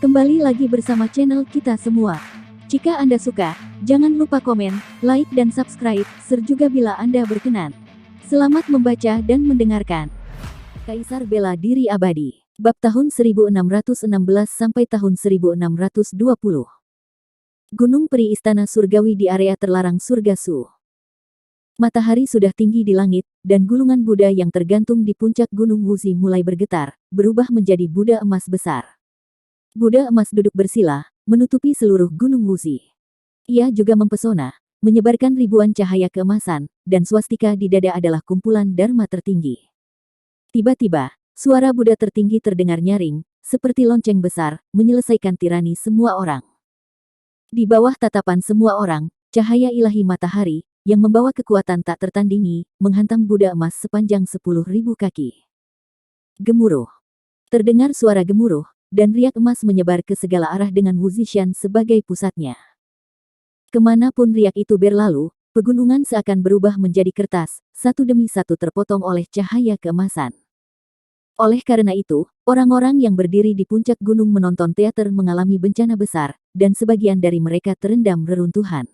Kembali lagi bersama channel kita semua. Jika Anda suka, jangan lupa komen, like dan subscribe, juga bila Anda berkenan. Selamat membaca dan mendengarkan. Kaisar bela diri abadi. Bab tahun 1616 sampai tahun 1620. Gunung Peri Istana Surgawi di area terlarang Surga Su. Matahari sudah tinggi di langit, dan gulungan Buddha yang tergantung di puncak Gunung Wuzi mulai bergetar, berubah menjadi Buddha emas besar. Buddha emas duduk bersila, menutupi seluruh Gunung Wuzi. Ia juga mempesona, menyebarkan ribuan cahaya keemasan, dan swastika di dada adalah kumpulan Dharma tertinggi. Tiba-tiba, suara Buddha tertinggi terdengar nyaring, seperti lonceng besar, menyelesaikan tirani semua orang. Di bawah tatapan semua orang, cahaya ilahi matahari, yang membawa kekuatan tak tertandingi, menghantam Buddha emas sepanjang 10.000 kaki. Gemuruh. Terdengar suara gemuruh, dan riak emas menyebar ke segala arah dengan Wuzishan sebagai pusatnya. Kemanapun riak itu berlalu, pegunungan seakan berubah menjadi kertas, satu demi satu terpotong oleh cahaya keemasan. Oleh karena itu, orang-orang yang berdiri di puncak gunung menonton teater mengalami bencana besar, dan sebagian dari mereka terendam reruntuhan.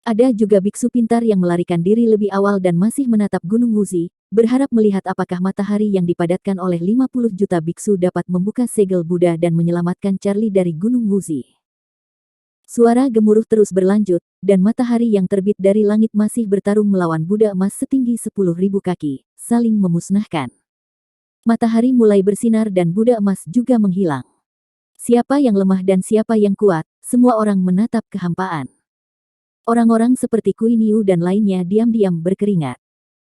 Ada juga biksu pintar yang melarikan diri lebih awal dan masih menatap Gunung Wuzi, berharap melihat apakah matahari yang dipadatkan oleh 50 juta biksu dapat membuka segel Buddha dan menyelamatkan Charlie dari Gunung Wuzi. Suara gemuruh terus berlanjut, dan matahari yang terbit dari langit masih bertarung melawan Buddha emas setinggi 10.000 kaki, saling memusnahkan. Matahari mulai bersinar dan Buddha emas juga menghilang. Siapa yang lemah dan siapa yang kuat, semua orang menatap kehampaan. Orang-orang seperti Kuiniu dan lainnya diam-diam berkeringat.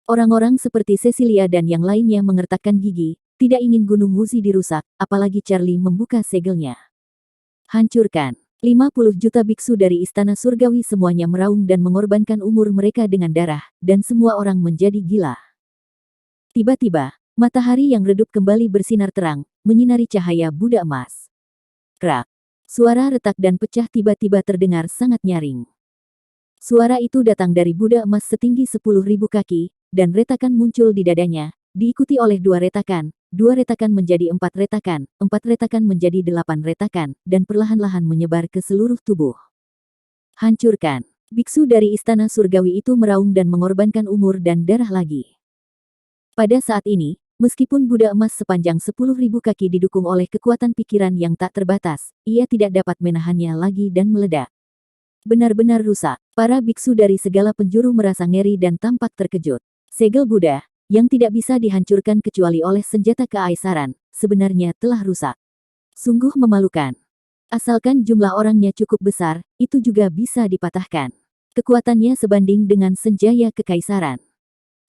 Orang-orang seperti Cecilia dan yang lainnya mengertakkan gigi, tidak ingin Gunung Wuzi dirusak, apalagi Charlie membuka segelnya. Hancurkan. 50 juta biksu dari Istana Surgawi semuanya meraung dan mengorbankan umur mereka dengan darah, dan semua orang menjadi gila. Tiba-tiba, matahari yang redup kembali bersinar terang, menyinari cahaya Buddha emas. Krak. Suara retak dan pecah tiba-tiba terdengar sangat nyaring. Suara itu datang dari Buddha emas setinggi 10.000 kaki, dan retakan muncul di dadanya, diikuti oleh dua retakan menjadi 4 retakan menjadi 8 retakan, dan perlahan-lahan menyebar ke seluruh tubuh. Hancurkan. Biksu dari Istana Surgawi itu meraung dan mengorbankan umur dan darah lagi. Pada saat ini, meskipun Buddha emas sepanjang 10.000 kaki didukung oleh kekuatan pikiran yang tak terbatas, ia tidak dapat menahannya lagi dan meledak. Benar-benar rusak. Para biksu dari segala penjuru merasa ngeri dan tampak terkejut. Segel Buddha, yang tidak bisa dihancurkan kecuali oleh senjata keaisaran, sebenarnya telah rusak. Sungguh memalukan. Asalkan jumlah orangnya cukup besar, itu juga bisa dipatahkan. Kekuatannya sebanding dengan senjaya kekaisaran.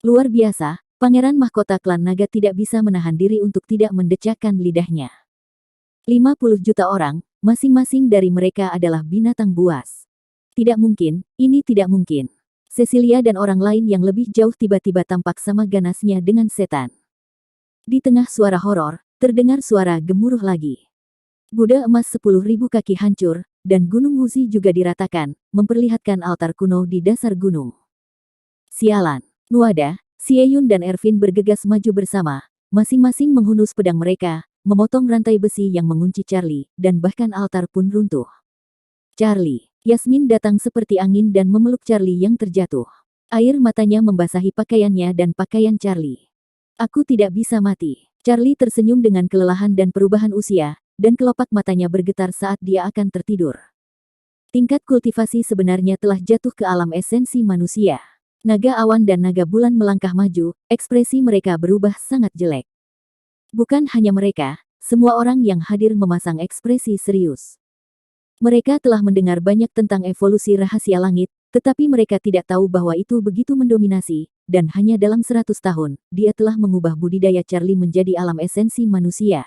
Luar biasa, Pangeran Mahkota Klan Naga tidak bisa menahan diri untuk tidak mendecakkan lidahnya. 50 juta orang, masing-masing dari mereka adalah binatang buas. Tidak mungkin, ini tidak mungkin. Cecilia dan orang lain yang lebih jauh tiba-tiba tampak sama ganasnya dengan setan. Di tengah suara horor, terdengar suara gemuruh lagi. Buddha emas 10.000 kaki hancur, dan Gunung Wuzi juga diratakan, memperlihatkan altar kuno di dasar gunung. Sialan. Nuada, Xieyun dan Ervin bergegas maju bersama, masing-masing menghunus pedang mereka, memotong rantai besi yang mengunci Charlie, dan bahkan altar pun runtuh. Charlie. Yasmin datang seperti angin dan memeluk Charlie yang terjatuh. Air matanya membasahi pakaiannya dan pakaian Charlie. Aku tidak bisa mati. Charlie tersenyum dengan kelelahan dan perubahan usia, dan kelopak matanya bergetar saat dia akan tertidur. Tingkat kultivasi sebenarnya telah jatuh ke alam esensi manusia. Naga awan dan naga bulan melangkah maju, ekspresi mereka berubah sangat jelek. Bukan hanya mereka, semua orang yang hadir memasang ekspresi serius. Mereka telah mendengar banyak tentang evolusi rahasia langit, tetapi mereka tidak tahu bahwa itu begitu mendominasi, dan hanya dalam 100 tahun, dia telah mengubah budidaya Charlie menjadi alam esensi manusia.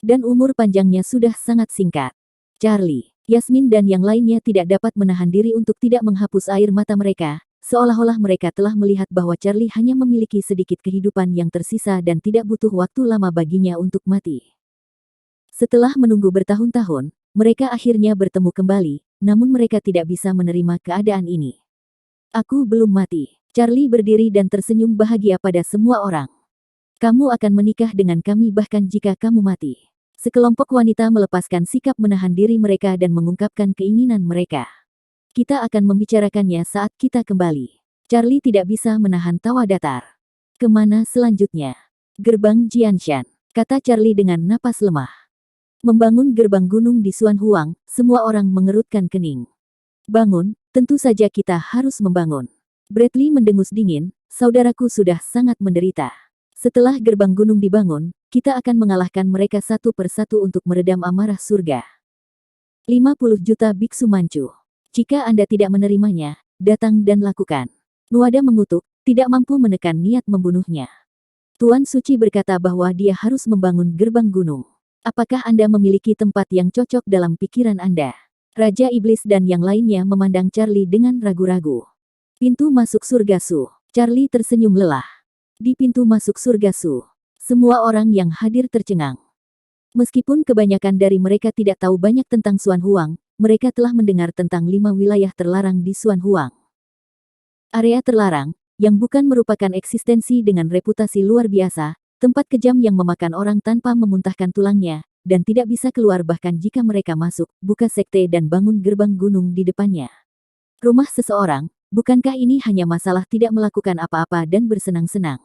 Dan umur panjangnya sudah sangat singkat. Charlie, Yasmin dan yang lainnya tidak dapat menahan diri untuk tidak menghapus air mata mereka, seolah-olah mereka telah melihat bahwa Charlie hanya memiliki sedikit kehidupan yang tersisa dan tidak butuh waktu lama baginya untuk mati. Setelah menunggu bertahun-tahun, mereka akhirnya bertemu kembali, namun mereka tidak bisa menerima keadaan ini. Aku belum mati. Charlie berdiri dan tersenyum bahagia pada semua orang. Kamu akan menikah dengan kami bahkan jika kamu mati. Sekelompok wanita melepaskan sikap menahan diri mereka dan mengungkapkan keinginan mereka. Kita akan membicarakannya saat kita kembali. Charlie tidak bisa menahan tawa datar. Kemana selanjutnya? Gerbang Jianshan, kata Charlie dengan napas lemah. Membangun gerbang gunung di Suan Huang, semua orang mengerutkan kening. Bangun, tentu saja kita harus membangun. Bradley mendengus dingin, saudaraku sudah sangat menderita. Setelah gerbang gunung dibangun, kita akan mengalahkan mereka satu persatu untuk meredam amarah surga. 50 juta biksu Manchu. Jika Anda tidak menerimanya, datang dan lakukan. Nuada mengutuk, tidak mampu menekan niat membunuhnya. Tuan Suci berkata bahwa dia harus membangun gerbang gunung. Apakah Anda memiliki tempat yang cocok dalam pikiran Anda? Raja Iblis dan yang lainnya memandang Charlie dengan ragu-ragu. Pintu masuk surga Su. Charlie tersenyum lelah. Di pintu masuk surga Su, semua orang yang hadir tercengang. Meskipun kebanyakan dari mereka tidak tahu banyak tentang Suan Huang, mereka telah mendengar tentang 5 wilayah terlarang di Suan Huang. Area terlarang, yang bukan merupakan eksistensi dengan reputasi luar biasa, tempat kejam yang memakan orang tanpa memuntahkan tulangnya, dan tidak bisa keluar bahkan jika mereka masuk, buka sekte dan bangun gerbang gunung di depannya. Rumah seseorang, bukankah ini hanya masalah tidak melakukan apa-apa dan bersenang-senang?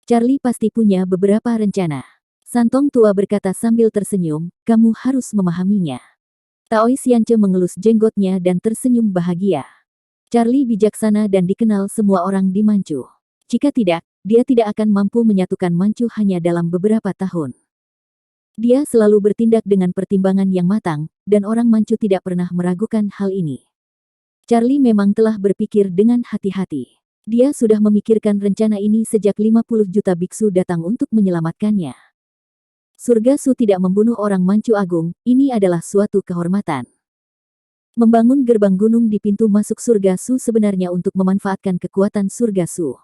Charlie pasti punya beberapa rencana. Santong tua berkata sambil tersenyum, kamu harus memahaminya. Taoi Xiance mengelus jenggotnya dan tersenyum bahagia. Charlie bijaksana dan dikenal semua orang di Manchu. Jika tidak, dia tidak akan mampu menyatukan Manchu hanya dalam beberapa tahun. Dia selalu bertindak dengan pertimbangan yang matang, dan orang Manchu tidak pernah meragukan hal ini. Charlie memang telah berpikir dengan hati-hati. Dia sudah memikirkan rencana ini sejak 50 juta biksu datang untuk menyelamatkannya. Surga Su tidak membunuh orang Manchu Agung, ini adalah suatu kehormatan. Membangun gerbang gunung di pintu masuk surga Su sebenarnya untuk memanfaatkan kekuatan surga Su.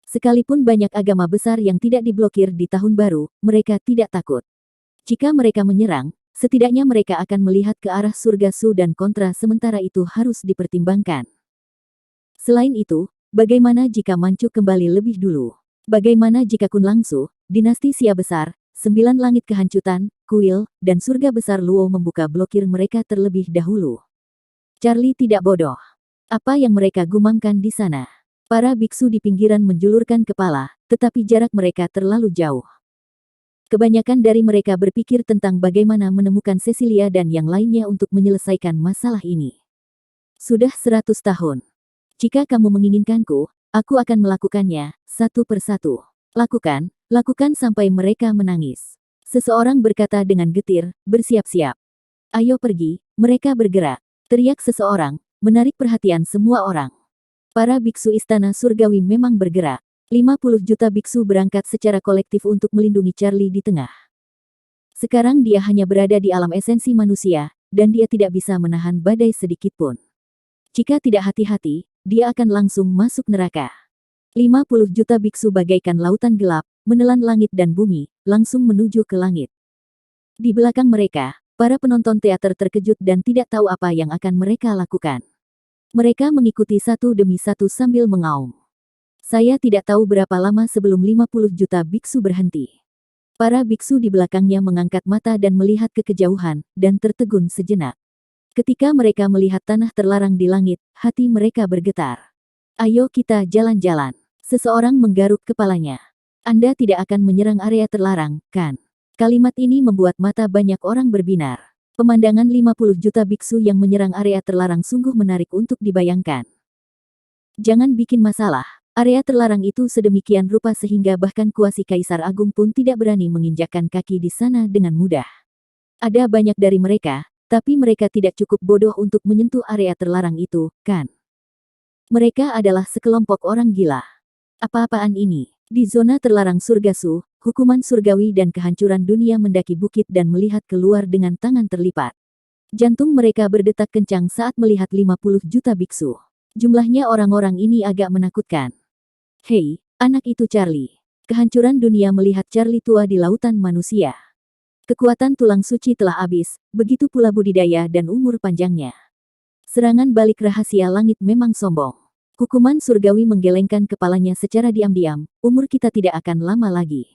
Sekalipun banyak agama besar yang tidak diblokir di tahun baru, mereka tidak takut. Jika mereka menyerang, setidaknya mereka akan melihat ke arah surga Su dan kontra sementara itu harus dipertimbangkan. Selain itu, bagaimana jika Manchu kembali lebih dulu? Bagaimana jika Kun Langsu, dinasti Xia besar, 9 langit kehancutan, kuil, dan surga besar Luo membuka blokir mereka terlebih dahulu? Charlie tidak bodoh. Apa yang mereka gumamkan di sana? Para biksu di pinggiran menjulurkan kepala, tetapi jarak mereka terlalu jauh. Kebanyakan dari mereka berpikir tentang bagaimana menemukan Cecilia dan yang lainnya untuk menyelesaikan masalah ini. Sudah 100 tahun. Jika kamu menginginkanku, aku akan melakukannya, satu persatu. Lakukan, lakukan sampai mereka menangis. Seseorang berkata dengan getir, bersiap-siap. Ayo pergi, mereka bergerak. Teriak seseorang, menarik perhatian semua orang. Para biksu istana surgawi memang bergerak. 50 juta biksu berangkat secara kolektif untuk melindungi Charlie di tengah. Sekarang dia hanya berada di alam esensi manusia, dan dia tidak bisa menahan badai sedikitpun. Jika tidak hati-hati, dia akan langsung masuk neraka. 50 juta biksu bagaikan lautan gelap, menelan langit dan bumi, langsung menuju ke langit. Di belakang mereka, para penonton teater terkejut dan tidak tahu apa yang akan mereka lakukan. Mereka mengikuti satu demi satu sambil mengaum. Saya tidak tahu berapa lama sebelum 50 juta biksu berhenti. Para biksu di belakangnya mengangkat mata dan melihat ke kejauhan, dan tertegun sejenak. Ketika mereka melihat tanah terlarang di langit, hati mereka bergetar. Ayo kita jalan-jalan. Seseorang menggaruk kepalanya. Anda tidak akan menyerang area terlarang, kan? Kalimat ini membuat mata banyak orang berbinar. Pemandangan 50 juta biksu yang menyerang area terlarang sungguh menarik untuk dibayangkan. Jangan bikin masalah. Area terlarang itu sedemikian rupa sehingga bahkan kuasi Kaisar Agung pun tidak berani menginjakkan kaki di sana dengan mudah. Ada banyak dari mereka, tapi mereka tidak cukup bodoh untuk menyentuh area terlarang itu, kan? Mereka adalah sekelompok orang gila. Apa-apaan ini? Di zona terlarang surga Su, hukuman surgawi dan kehancuran dunia mendaki bukit dan melihat keluar dengan tangan terlipat. Jantung mereka berdetak kencang saat melihat 50 juta biksu. Jumlahnya orang-orang ini agak menakutkan. Hei, anak itu Charlie. Kehancuran dunia melihat Charlie tua di lautan manusia. Kekuatan tulang suci telah habis, begitu pula budidaya dan umur panjangnya. Serangan balik rahasia langit memang sombong. Hukuman surgawi menggelengkan kepalanya secara diam-diam, umur kita tidak akan lama lagi.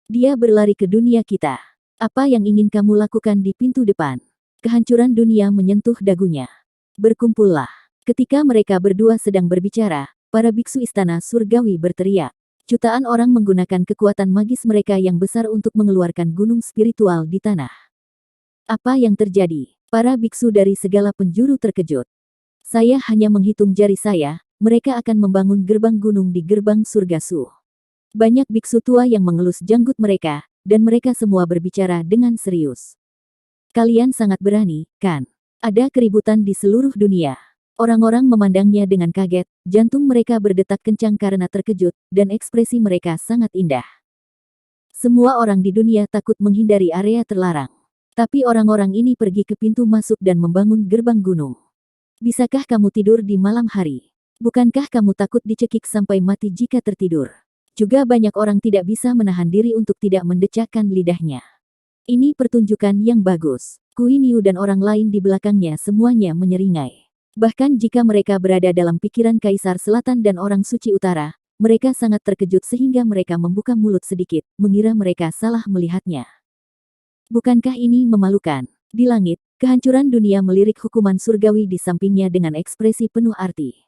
Dia berlari ke dunia kita. Apa yang ingin kamu lakukan di pintu depan? Kehancuran dunia menyentuh dagunya. Berkumpullah. Ketika mereka berdua sedang berbicara, para biksu istana surgawi berteriak. Jutaan orang menggunakan kekuatan magis mereka yang besar untuk mengeluarkan gunung spiritual di tanah. Apa yang terjadi? Para biksu dari segala penjuru terkejut. Saya hanya menghitung jari saya, mereka akan membangun gerbang gunung di gerbang surga Su. Banyak biksu tua yang mengelus janggut mereka, dan mereka semua berbicara dengan serius. Kalian sangat berani, kan? Ada keributan di seluruh dunia. Orang-orang memandangnya dengan kaget, jantung mereka berdetak kencang karena terkejut, dan ekspresi mereka sangat indah. Semua orang di dunia takut menghindari area terlarang. Tapi orang-orang ini pergi ke pintu masuk dan membangun gerbang gunung. Bisakah kamu tidur di malam hari? Bukankah kamu takut dicekik sampai mati jika tertidur? Juga banyak orang tidak bisa menahan diri untuk tidak mendecakkan lidahnya. Ini pertunjukan yang bagus. Kui Niu dan orang lain di belakangnya semuanya menyeringai. Bahkan jika mereka berada dalam pikiran Kaisar Selatan dan orang suci utara, mereka sangat terkejut sehingga mereka membuka mulut sedikit, mengira mereka salah melihatnya. Bukankah ini memalukan? Di langit, kehancuran dunia melirik hukuman surgawi di sampingnya dengan ekspresi penuh arti.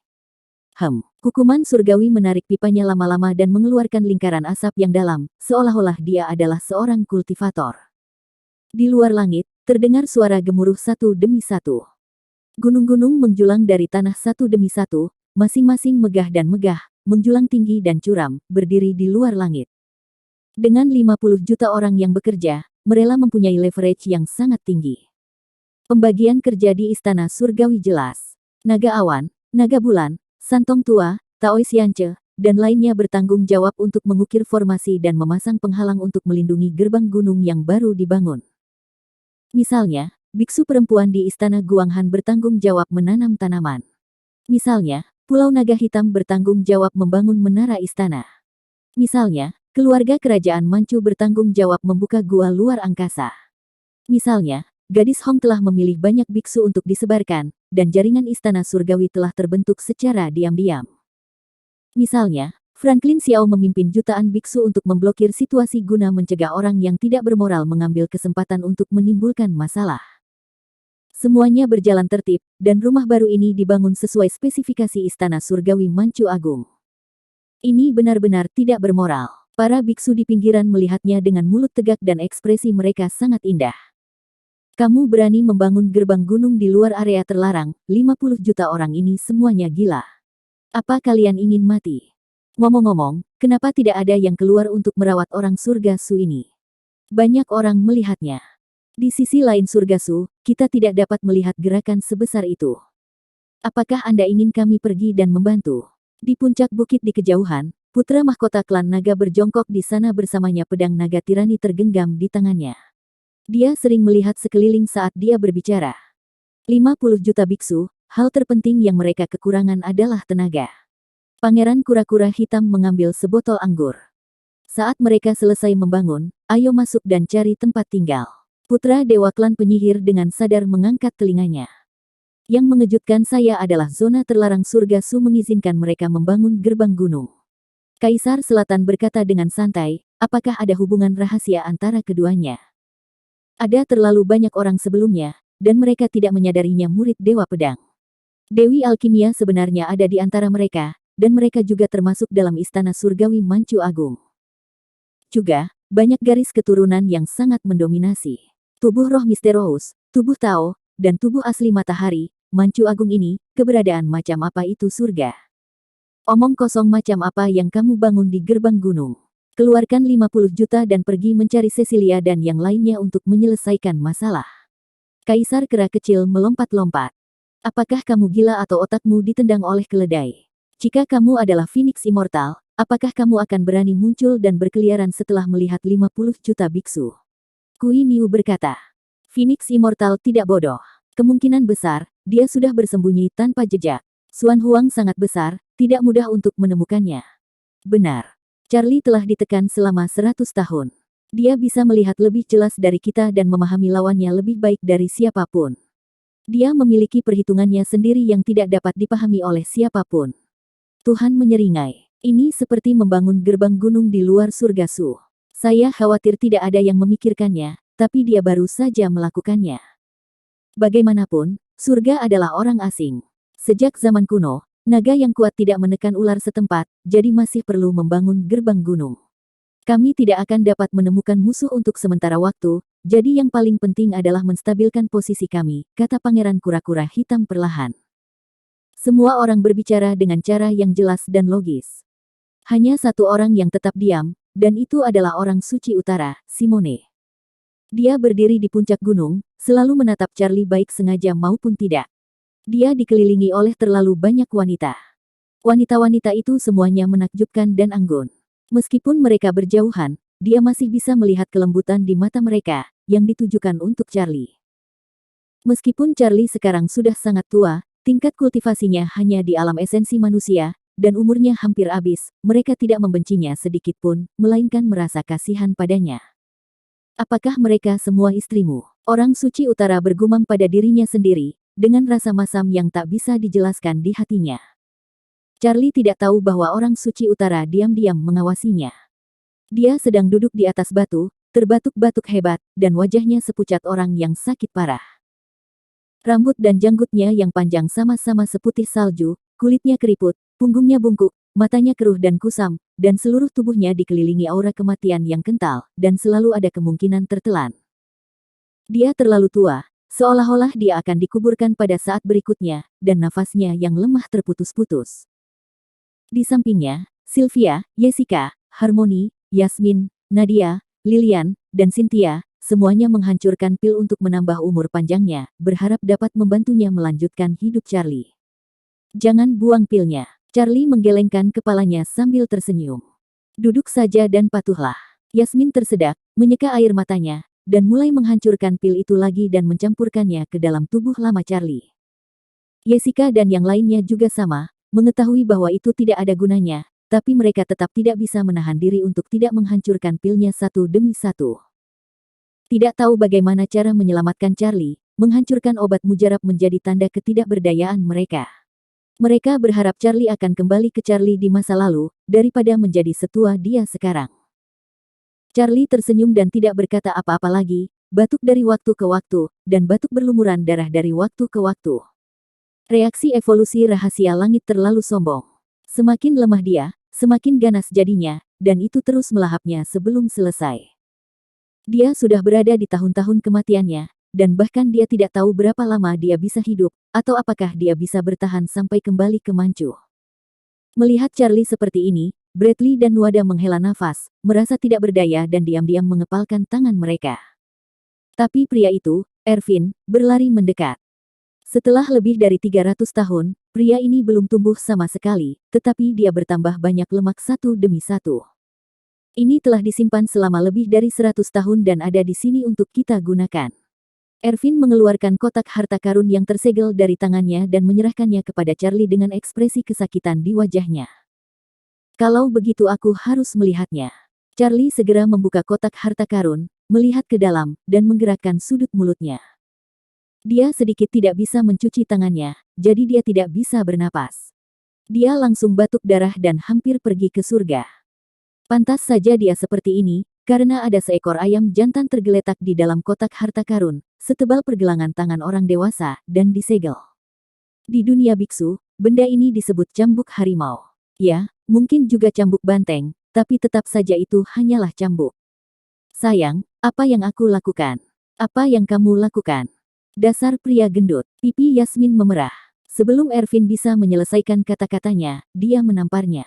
Hukuman surgawi menarik pipanya lama-lama dan mengeluarkan lingkaran asap yang dalam, seolah-olah dia adalah seorang kultivator. Di luar langit, terdengar suara gemuruh satu demi satu. Gunung-gunung menjulang dari tanah satu demi satu, masing-masing megah dan megah, menjulang tinggi dan curam, berdiri di luar langit. Dengan 50 juta orang yang bekerja, mereka mempunyai leverage yang sangat tinggi. Pembagian kerja di istana surgawi jelas. Naga awan, naga bulan, santong tua, Taoi Siance, dan lainnya bertanggung jawab untuk mengukir formasi dan memasang penghalang untuk melindungi gerbang gunung yang baru dibangun. Misalnya, biksu perempuan di istana Guanghan bertanggung jawab menanam tanaman. Misalnya, Pulau Naga Hitam bertanggung jawab membangun menara istana. Misalnya, keluarga kerajaan Manchu bertanggung jawab membuka gua luar angkasa. Misalnya, gadis Hong telah memilih banyak biksu untuk disebarkan, dan jaringan istana surgawi telah terbentuk secara diam-diam. Misalnya, Franklin Xiao memimpin jutaan biksu untuk memblokir situasi guna mencegah orang yang tidak bermoral mengambil kesempatan untuk menimbulkan masalah. Semuanya berjalan tertib, dan rumah baru ini dibangun sesuai spesifikasi istana surgawi Manchu Agung. Ini benar-benar tidak bermoral. Para biksu di pinggiran melihatnya dengan mulut tegak dan ekspresi mereka sangat indah. Kamu berani membangun gerbang gunung di luar area terlarang, 50 juta orang ini semuanya gila. Apa kalian ingin mati? Ngomong-ngomong, kenapa tidak ada yang keluar untuk merawat orang surga Su ini? Banyak orang melihatnya. Di sisi lain surga Su, kita tidak dapat melihat gerakan sebesar itu. Apakah Anda ingin kami pergi dan membantu? Di puncak bukit di kejauhan, putra mahkota klan naga berjongkok di sana bersamanya pedang naga tirani tergenggam di tangannya. Dia sering melihat sekeliling saat dia berbicara. 50 juta biksu, hal terpenting yang mereka kekurangan adalah tenaga. Pangeran kura-kura hitam mengambil sebotol anggur. Saat mereka selesai membangun, ayo masuk dan cari tempat tinggal. Putra Dewa Klan Penyihir dengan sadar mengangkat telinganya. Yang mengejutkan saya adalah zona terlarang surga Su mengizinkan mereka membangun gerbang gunung. Kaisar Selatan berkata dengan santai, apakah ada hubungan rahasia antara keduanya? Ada terlalu banyak orang sebelumnya, dan mereka tidak menyadarinya murid Dewa Pedang. Dewi Alkimia sebenarnya ada di antara mereka, dan mereka juga termasuk dalam istana surgawi Manchu Agung. Juga, banyak garis keturunan yang sangat mendominasi. Tubuh roh misterius, tubuh Tao, dan tubuh asli matahari, Manchu Agung ini, keberadaan macam apa itu surga? Omong kosong macam apa yang kamu bangun di gerbang gunung? Keluarkan 50 juta dan pergi mencari Cecilia dan yang lainnya untuk menyelesaikan masalah. Kaisar kera kecil melompat-lompat. Apakah kamu gila atau otakmu ditendang oleh keledai? Jika kamu adalah Phoenix Immortal, apakah kamu akan berani muncul dan berkeliaran setelah melihat 50 juta biksu? Kui Niu berkata. Phoenix Immortal tidak bodoh. Kemungkinan besar, dia sudah bersembunyi tanpa jejak. Xuan Huang sangat besar, tidak mudah untuk menemukannya. Benar. Charlie telah ditekan selama 100 tahun. Dia bisa melihat lebih jelas dari kita dan memahami lawannya lebih baik dari siapapun. Dia memiliki perhitungannya sendiri yang tidak dapat dipahami oleh siapapun. Tuhan menyeringai. Ini seperti membangun gerbang gunung di luar surga Su. Saya khawatir tidak ada yang memikirkannya, tapi dia baru saja melakukannya. Bagaimanapun, surga adalah orang asing. Sejak zaman kuno, naga yang kuat tidak menekan ular setempat, jadi masih perlu membangun gerbang gunung. Kami tidak akan dapat menemukan musuh untuk sementara waktu, jadi yang paling penting adalah menstabilkan posisi kami, kata Pangeran Kura-Kura Hitam perlahan. Semua orang berbicara dengan cara yang jelas dan logis. Hanya satu orang yang tetap diam, dan itu adalah orang suci utara, Simone. Dia berdiri di puncak gunung, selalu menatap Charlie baik sengaja maupun tidak. Dia dikelilingi oleh terlalu banyak wanita. Wanita-wanita itu semuanya menakjubkan dan anggun. Meskipun mereka berjauhan, dia masih bisa melihat kelembutan di mata mereka, yang ditujukan untuk Charlie. Meskipun Charlie sekarang sudah sangat tua, tingkat kultivasinya hanya di alam esensi manusia, dan umurnya hampir habis, mereka tidak membencinya sedikit pun, melainkan merasa kasihan padanya. Apakah mereka semua istrimu? Orang suci utara bergumam pada dirinya sendiri, dengan rasa masam yang tak bisa dijelaskan di hatinya. Charlie tidak tahu bahwa orang suci utara diam-diam mengawasinya. Dia sedang duduk di atas batu, terbatuk-batuk hebat, dan wajahnya sepucat orang yang sakit parah. Rambut dan janggutnya yang panjang sama-sama seputih salju, kulitnya keriput, punggungnya bungkuk, matanya keruh dan kusam, dan seluruh tubuhnya dikelilingi aura kematian yang kental, dan selalu ada kemungkinan tertelan. Dia terlalu tua, seolah-olah dia akan dikuburkan pada saat berikutnya, dan nafasnya yang lemah terputus-putus. Di sampingnya, Sylvia, Jessica, Harmony, Yasmin, Nadia, Lilian, dan Cynthia, semuanya menghancurkan pil untuk menambah umur panjangnya, berharap dapat membantunya melanjutkan hidup Charlie. Jangan buang pilnya. Charlie menggelengkan kepalanya sambil tersenyum. Duduk saja dan patuhlah. Yasmin tersedak, menyeka air matanya, dan mulai menghancurkan pil itu lagi dan mencampurkannya ke dalam tubuh lama Charlie. Jessica dan yang lainnya juga sama, mengetahui bahwa itu tidak ada gunanya, tapi mereka tetap tidak bisa menahan diri untuk tidak menghancurkan pilnya satu demi satu. Tidak tahu bagaimana cara menyelamatkan Charlie, menghancurkan obat mujarab menjadi tanda ketidakberdayaan mereka. Mereka berharap Charlie akan kembali ke Charlie di masa lalu, daripada menjadi setua dia sekarang. Charlie tersenyum dan tidak berkata apa-apa lagi, batuk dari waktu ke waktu, dan batuk berlumuran darah dari waktu ke waktu. Reaksi evolusi rahasia langit terlalu sombong. Semakin lemah dia, semakin ganas jadinya, dan itu terus melahapnya sebelum selesai. Dia sudah berada di tahun-tahun kematiannya, dan bahkan dia tidak tahu berapa lama dia bisa hidup, atau apakah dia bisa bertahan sampai kembali ke Manchu. Melihat Charlie seperti ini, Bradley dan Wada menghela nafas, merasa tidak berdaya dan diam-diam mengepalkan tangan mereka. Tapi pria itu, Ervin, berlari mendekat. Setelah lebih dari 300 tahun, pria ini belum tumbuh sama sekali, tetapi dia bertambah banyak lemak satu demi satu. Ini telah disimpan selama lebih dari 100 tahun dan ada di sini untuk kita gunakan. Ervin mengeluarkan kotak harta karun yang tersegel dari tangannya dan menyerahkannya kepada Charlie dengan ekspresi kesakitan di wajahnya. Kalau begitu aku harus melihatnya. Charlie segera membuka kotak harta karun, melihat ke dalam, dan menggerakkan sudut mulutnya. Dia sedikit tidak bisa mencuci tangannya, jadi dia tidak bisa bernapas. Dia langsung batuk darah dan hampir pergi ke surga. Pantas saja dia seperti ini, karena ada seekor ayam jantan tergeletak di dalam kotak harta karun, setebal pergelangan tangan orang dewasa, dan disegel. Di dunia biksu, benda ini disebut cambuk harimau. Ya, mungkin juga cambuk banteng, tapi tetap saja itu hanyalah cambuk. Sayang, apa yang aku lakukan? Apa yang kamu lakukan? Dasar pria gendut, pipi Yasmin memerah. Sebelum Ervin bisa menyelesaikan kata-katanya, dia menamparnya.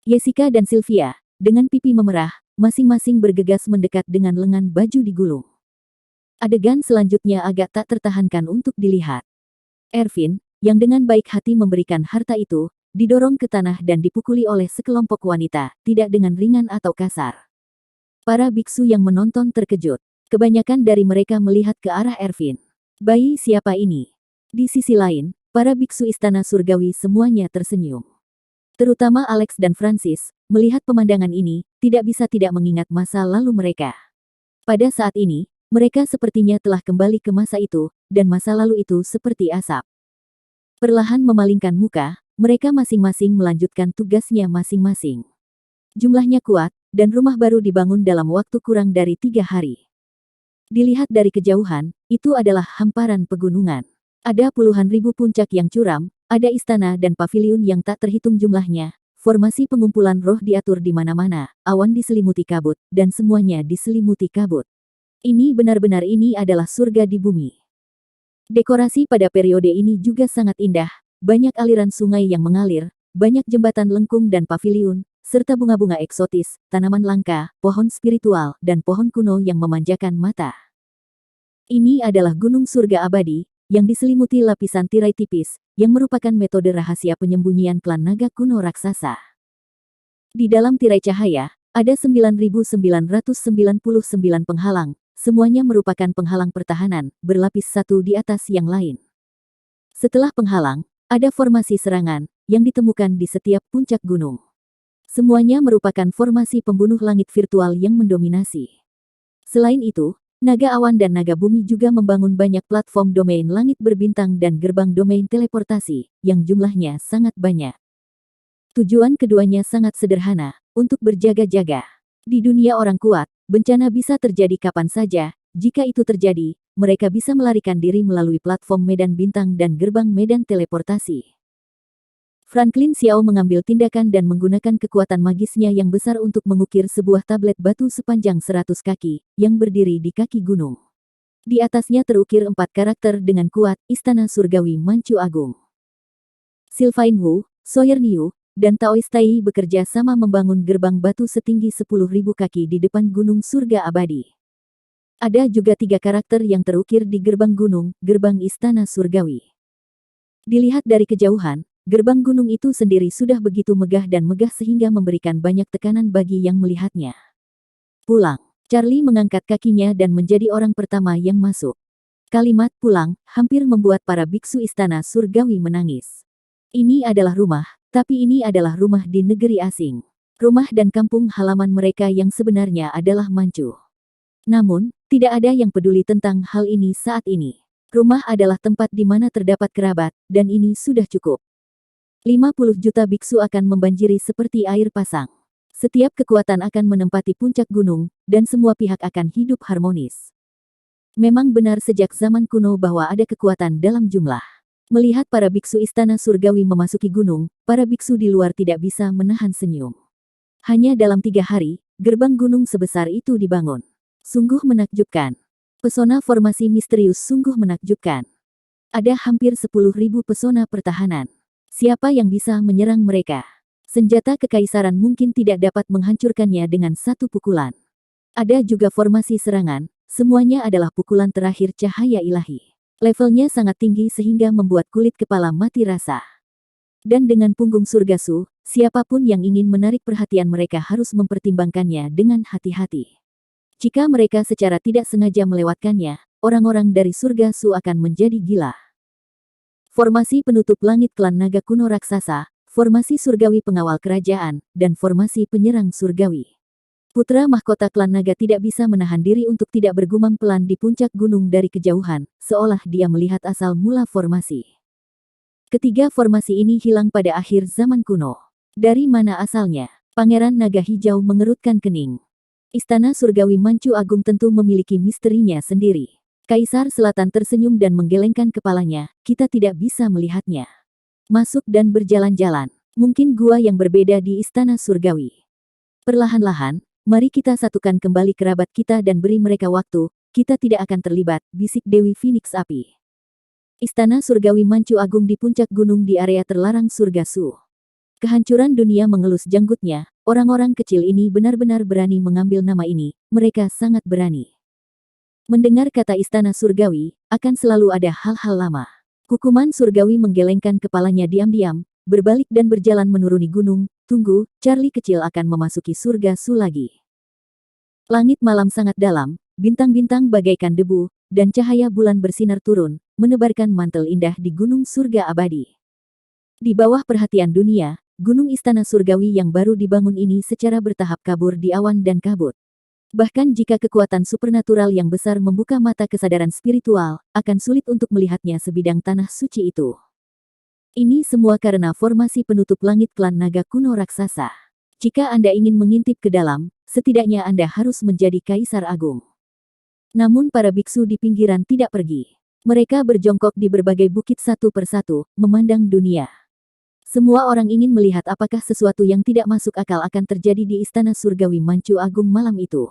Jessica dan Sylvia, dengan pipi memerah, masing-masing bergegas mendekat dengan lengan baju digulung. Adegan selanjutnya agak tak tertahankan untuk dilihat. Ervin, yang dengan baik hati memberikan harta itu, didorong ke tanah dan dipukuli oleh sekelompok wanita, tidak dengan ringan atau kasar. Para biksu yang menonton terkejut. Kebanyakan dari mereka melihat ke arah Ervin. Bayi siapa ini? Di sisi lain, para biksu istana surgawi semuanya tersenyum. Terutama Alex dan Francis, melihat pemandangan ini, tidak bisa tidak mengingat masa lalu mereka. Pada saat ini, mereka sepertinya telah kembali ke masa itu, dan masa lalu itu seperti asap. Perlahan memalingkan muka, mereka masing-masing melanjutkan tugasnya masing-masing. Jumlahnya kuat, dan rumah baru dibangun dalam waktu kurang dari 3 hari. Dilihat dari kejauhan, itu adalah hamparan pegunungan. Ada puluhan ribu puncak yang curam, ada istana dan paviliun yang tak terhitung jumlahnya. Formasi pengumpulan roh diatur di mana-mana, awan diselimuti kabut, dan semuanya diselimuti kabut. Ini benar-benar ini adalah surga di bumi. Dekorasi pada periode ini juga sangat indah, banyak aliran sungai yang mengalir, banyak jembatan lengkung dan paviliun, serta bunga-bunga eksotis, tanaman langka, pohon spiritual, dan pohon kuno yang memanjakan mata. Ini adalah gunung surga abadi, yang diselimuti lapisan tirai tipis, yang merupakan metode rahasia penyembunyian klan naga kuno raksasa. Di dalam tirai cahaya, ada 9.999 penghalang, semuanya merupakan penghalang pertahanan, berlapis satu di atas yang lain. Setelah penghalang, ada formasi serangan, yang ditemukan di setiap puncak gunung. Semuanya merupakan formasi pembunuh langit virtual yang mendominasi. Selain itu, naga awan dan naga bumi juga membangun banyak platform domain langit berbintang dan gerbang domain teleportasi, yang jumlahnya sangat banyak. Tujuan keduanya sangat sederhana, untuk berjaga-jaga. Di dunia orang kuat, bencana bisa terjadi kapan saja. Jika itu terjadi, mereka bisa melarikan diri melalui platform medan bintang dan gerbang medan teleportasi. Franklin Xiao mengambil tindakan dan menggunakan kekuatan magisnya yang besar untuk mengukir sebuah tablet batu sepanjang 100 kaki, yang berdiri di kaki gunung. Di atasnya terukir 4 karakter dengan kuat, Istana Surgawi Manchu Agung. Sylvain Wu, Sawyer Niu, dan Taoist Tai bekerja sama membangun gerbang batu setinggi 10.000 kaki di depan gunung surga abadi. Ada juga 3 karakter yang terukir di gerbang gunung, gerbang Istana Surgawi. Dilihat dari kejauhan, gerbang gunung itu sendiri sudah begitu megah dan megah sehingga memberikan banyak tekanan bagi yang melihatnya. Pulang. Charlie mengangkat kakinya dan menjadi orang pertama yang masuk. Kalimat pulang hampir membuat para biksu istana surgawi menangis. Ini adalah rumah, tapi ini adalah rumah di negeri asing. Rumah dan kampung halaman mereka yang sebenarnya adalah Manchu. Namun, tidak ada yang peduli tentang hal ini saat ini. Rumah adalah tempat di mana terdapat kerabat, dan ini sudah cukup. 50 juta biksu akan membanjiri seperti air pasang. Setiap kekuatan akan menempati puncak gunung, dan semua pihak akan hidup harmonis. Memang benar sejak zaman kuno bahwa ada kekuatan dalam jumlah. Melihat para biksu istana surgawi memasuki gunung, para biksu di luar tidak bisa menahan senyum. Hanya dalam 3 hari, gerbang gunung sebesar itu dibangun. Sungguh menakjubkan. Pesona formasi misterius sungguh menakjubkan. Ada hampir 10.000 pesona pertahanan. Siapa yang bisa menyerang mereka? Senjata kekaisaran mungkin tidak dapat menghancurkannya dengan satu pukulan. Ada juga formasi serangan, semuanya adalah pukulan terakhir cahaya ilahi. Levelnya sangat tinggi sehingga membuat kulit kepala mati rasa. Dan dengan punggung surgasu, siapapun yang ingin menarik perhatian mereka harus mempertimbangkannya dengan hati-hati. Jika mereka secara tidak sengaja melewatkannya, orang-orang dari surgasu akan menjadi gila. Formasi penutup langit klan naga kuno raksasa, formasi surgawi pengawal kerajaan, dan formasi penyerang surgawi. Putra mahkota klan naga tidak bisa menahan diri untuk tidak bergumam pelan di puncak gunung dari kejauhan, seolah dia melihat asal mula formasi. Ketiga formasi ini hilang pada akhir zaman kuno. Dari mana asalnya? Pangeran Naga Hijau mengerutkan kening. Istana Surgawi Manchu Agung tentu memiliki misterinya sendiri. Kaisar Selatan tersenyum dan menggelengkan kepalanya, kita tidak bisa melihatnya. Masuk dan berjalan-jalan. Mungkin gua yang berbeda di Istana Surgawi. Perlahan-lahan, mari kita satukan kembali kerabat kita dan beri mereka waktu, kita tidak akan terlibat, bisik Dewi Phoenix Api. Istana Surgawi Manchu Agung di puncak gunung di area terlarang Surgasu. Kehancuran dunia mengelus janggutnya, orang-orang kecil ini benar-benar berani mengambil nama ini, mereka sangat berani. Mendengar kata Istana Surgawi, akan selalu ada hal-hal lama. Kukuman Surgawi menggelengkan kepalanya diam-diam, berbalik dan berjalan menuruni gunung. Tunggu, Charlie kecil akan memasuki surga Su lagi. Langit malam sangat dalam, bintang-bintang bagaikan debu, dan cahaya bulan bersinar turun, menebarkan mantel indah di gunung surga abadi. Di bawah perhatian dunia, gunung Istana Surgawi yang baru dibangun ini secara bertahap kabur di awan dan kabut. Bahkan jika kekuatan supernatural yang besar membuka mata kesadaran spiritual, akan sulit untuk melihatnya sebidang tanah suci itu. Ini semua karena formasi penutup langit klan naga kuno raksasa. Jika Anda ingin mengintip ke dalam, setidaknya Anda harus menjadi kaisar agung. Namun para biksu di pinggiran tidak pergi. Mereka berjongkok di berbagai bukit satu persatu, memandang dunia. Semua orang ingin melihat apakah sesuatu yang tidak masuk akal akan terjadi di Istana Surgawi Manchu Agung malam itu.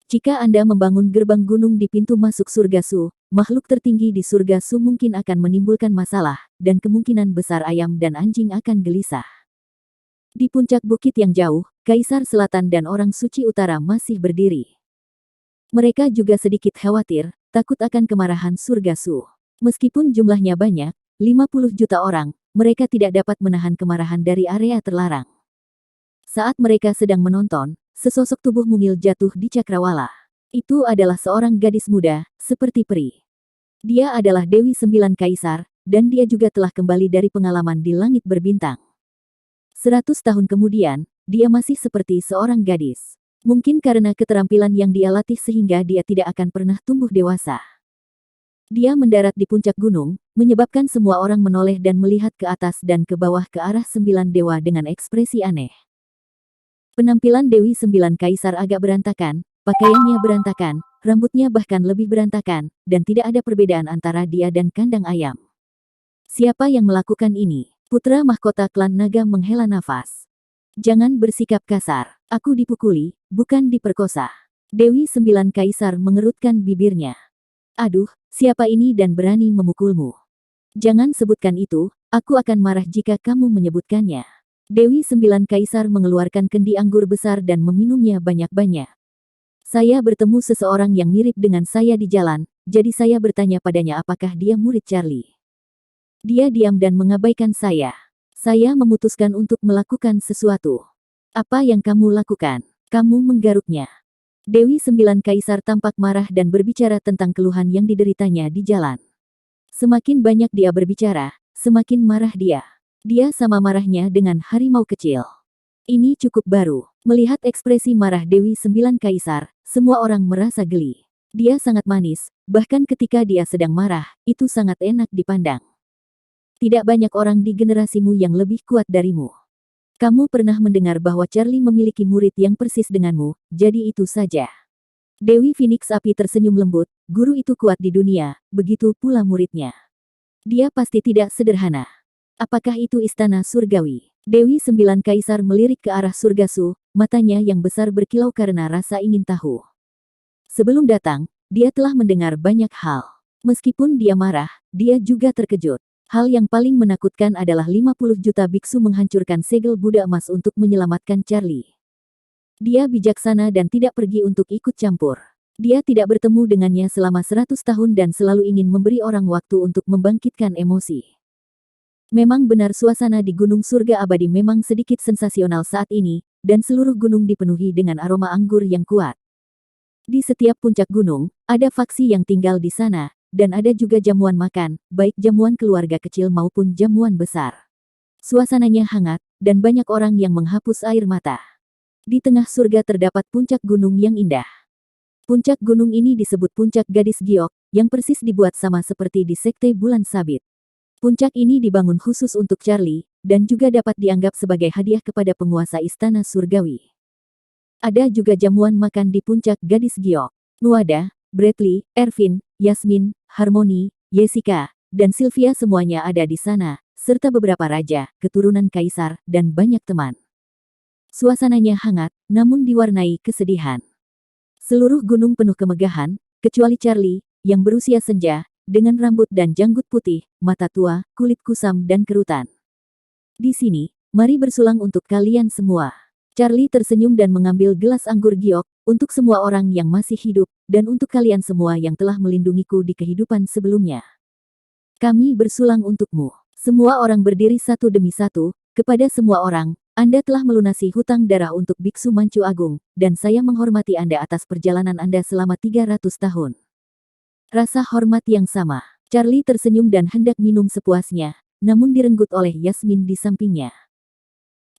Jika Anda membangun gerbang gunung di pintu masuk surga Su, makhluk tertinggi di surga Su mungkin akan menimbulkan masalah, dan kemungkinan besar ayam dan anjing akan gelisah. Di puncak bukit yang jauh, Kaisar Selatan dan orang suci utara masih berdiri. Mereka juga sedikit khawatir, takut akan kemarahan surga Su. Meskipun jumlahnya banyak, 50 juta orang, mereka tidak dapat menahan kemarahan dari area terlarang. Saat mereka sedang menonton, sesosok tubuh mungil jatuh di cakrawala. Itu adalah seorang gadis muda, seperti peri. Dia adalah Dewi Sembilan Kaisar, dan dia juga telah kembali dari pengalaman di langit berbintang. 100 tahun kemudian, dia masih seperti seorang gadis. Mungkin karena keterampilan yang dia latih sehingga dia tidak akan pernah tumbuh dewasa. Dia mendarat di puncak gunung, menyebabkan semua orang menoleh dan melihat ke atas dan ke bawah ke arah 9 dewa dengan ekspresi aneh. Penampilan Dewi Sembilan Kaisar agak berantakan, pakaiannya berantakan, rambutnya bahkan lebih berantakan, dan tidak ada perbedaan antara dia dan kandang ayam. Siapa yang melakukan ini? Putra mahkota klan naga menghela nafas. Jangan bersikap kasar. Aku dipukuli, bukan diperkosa. Dewi Sembilan Kaisar mengerutkan bibirnya. Aduh, siapa ini dan berani memukulmu? Jangan sebutkan itu, aku akan marah jika kamu menyebutkannya. Dewi Sembilan Kaisar mengeluarkan kendi anggur besar dan meminumnya banyak-banyak. Saya bertemu seseorang yang mirip dengan saya di jalan, jadi saya bertanya padanya apakah dia murid Charlie. Dia diam dan mengabaikan saya. Saya memutuskan untuk melakukan sesuatu. Apa yang kamu lakukan? Kamu menggaruknya. Dewi Sembilan Kaisar tampak marah dan berbicara tentang keluhan yang dideritanya di jalan. Semakin banyak dia berbicara, semakin marah dia. Dia sama marahnya dengan harimau kecil. Ini cukup baru. Melihat ekspresi marah Dewi Sembilan Kaisar, semua orang merasa geli. Dia sangat manis, bahkan ketika dia sedang marah, itu sangat enak dipandang. Tidak banyak orang di generasimu yang lebih kuat darimu. Kamu pernah mendengar bahwa Charlie memiliki murid yang persis denganmu, jadi itu saja. Dewi Phoenix Api tersenyum lembut, guru itu kuat di dunia, begitu pula muridnya. Dia pasti tidak sederhana. Apakah itu istana surgawi? Dewi Sembilan Kaisar melirik ke arah surga Su, matanya yang besar berkilau karena rasa ingin tahu. Sebelum datang, dia telah mendengar banyak hal. Meskipun dia marah, dia juga terkejut. Hal yang paling menakutkan adalah 50 juta biksu menghancurkan segel Buddha emas untuk menyelamatkan Charlie. Dia bijaksana dan tidak pergi untuk ikut campur. Dia tidak bertemu dengannya selama 100 tahun dan selalu ingin memberi orang waktu untuk membangkitkan emosi. Memang benar suasana di Gunung Surga Abadi memang sedikit sensasional saat ini, dan seluruh gunung dipenuhi dengan aroma anggur yang kuat. Di setiap puncak gunung, ada faksi yang tinggal di sana, dan ada juga jamuan makan, baik jamuan keluarga kecil maupun jamuan besar. Suasananya hangat, dan banyak orang yang menghapus air mata. Di tengah surga terdapat puncak gunung yang indah. Puncak gunung ini disebut Puncak Gadis Giok, yang persis dibuat sama seperti di Sekte Bulan Sabit. Puncak ini dibangun khusus untuk Charlie, dan juga dapat dianggap sebagai hadiah kepada penguasa Istana Surgawi. Ada juga jamuan makan di Puncak Gadis Giok. Nuada, Bradley, Ervin, Yasmin, Harmony, Jessica, dan Sylvia semuanya ada di sana, serta beberapa raja, keturunan kaisar, dan banyak teman. Suasananya hangat, namun diwarnai kesedihan. Seluruh gunung penuh kemegahan, kecuali Charlie, yang berusia senja, dengan rambut dan janggut putih, mata tua, kulit kusam dan kerutan. Di sini, mari bersulang untuk kalian semua. Charlie tersenyum dan mengambil gelas anggur giok, untuk semua orang yang masih hidup, dan untuk kalian semua yang telah melindungiku di kehidupan sebelumnya. Kami bersulang untukmu. Semua orang berdiri satu demi satu, kepada semua orang, Anda telah melunasi hutang darah untuk Biksu Manchu Agung, dan saya menghormati Anda atas perjalanan Anda selama 300 tahun. Rasa hormat yang sama. Charlie tersenyum dan hendak minum sepuasnya, namun direnggut oleh Yasmin di sampingnya.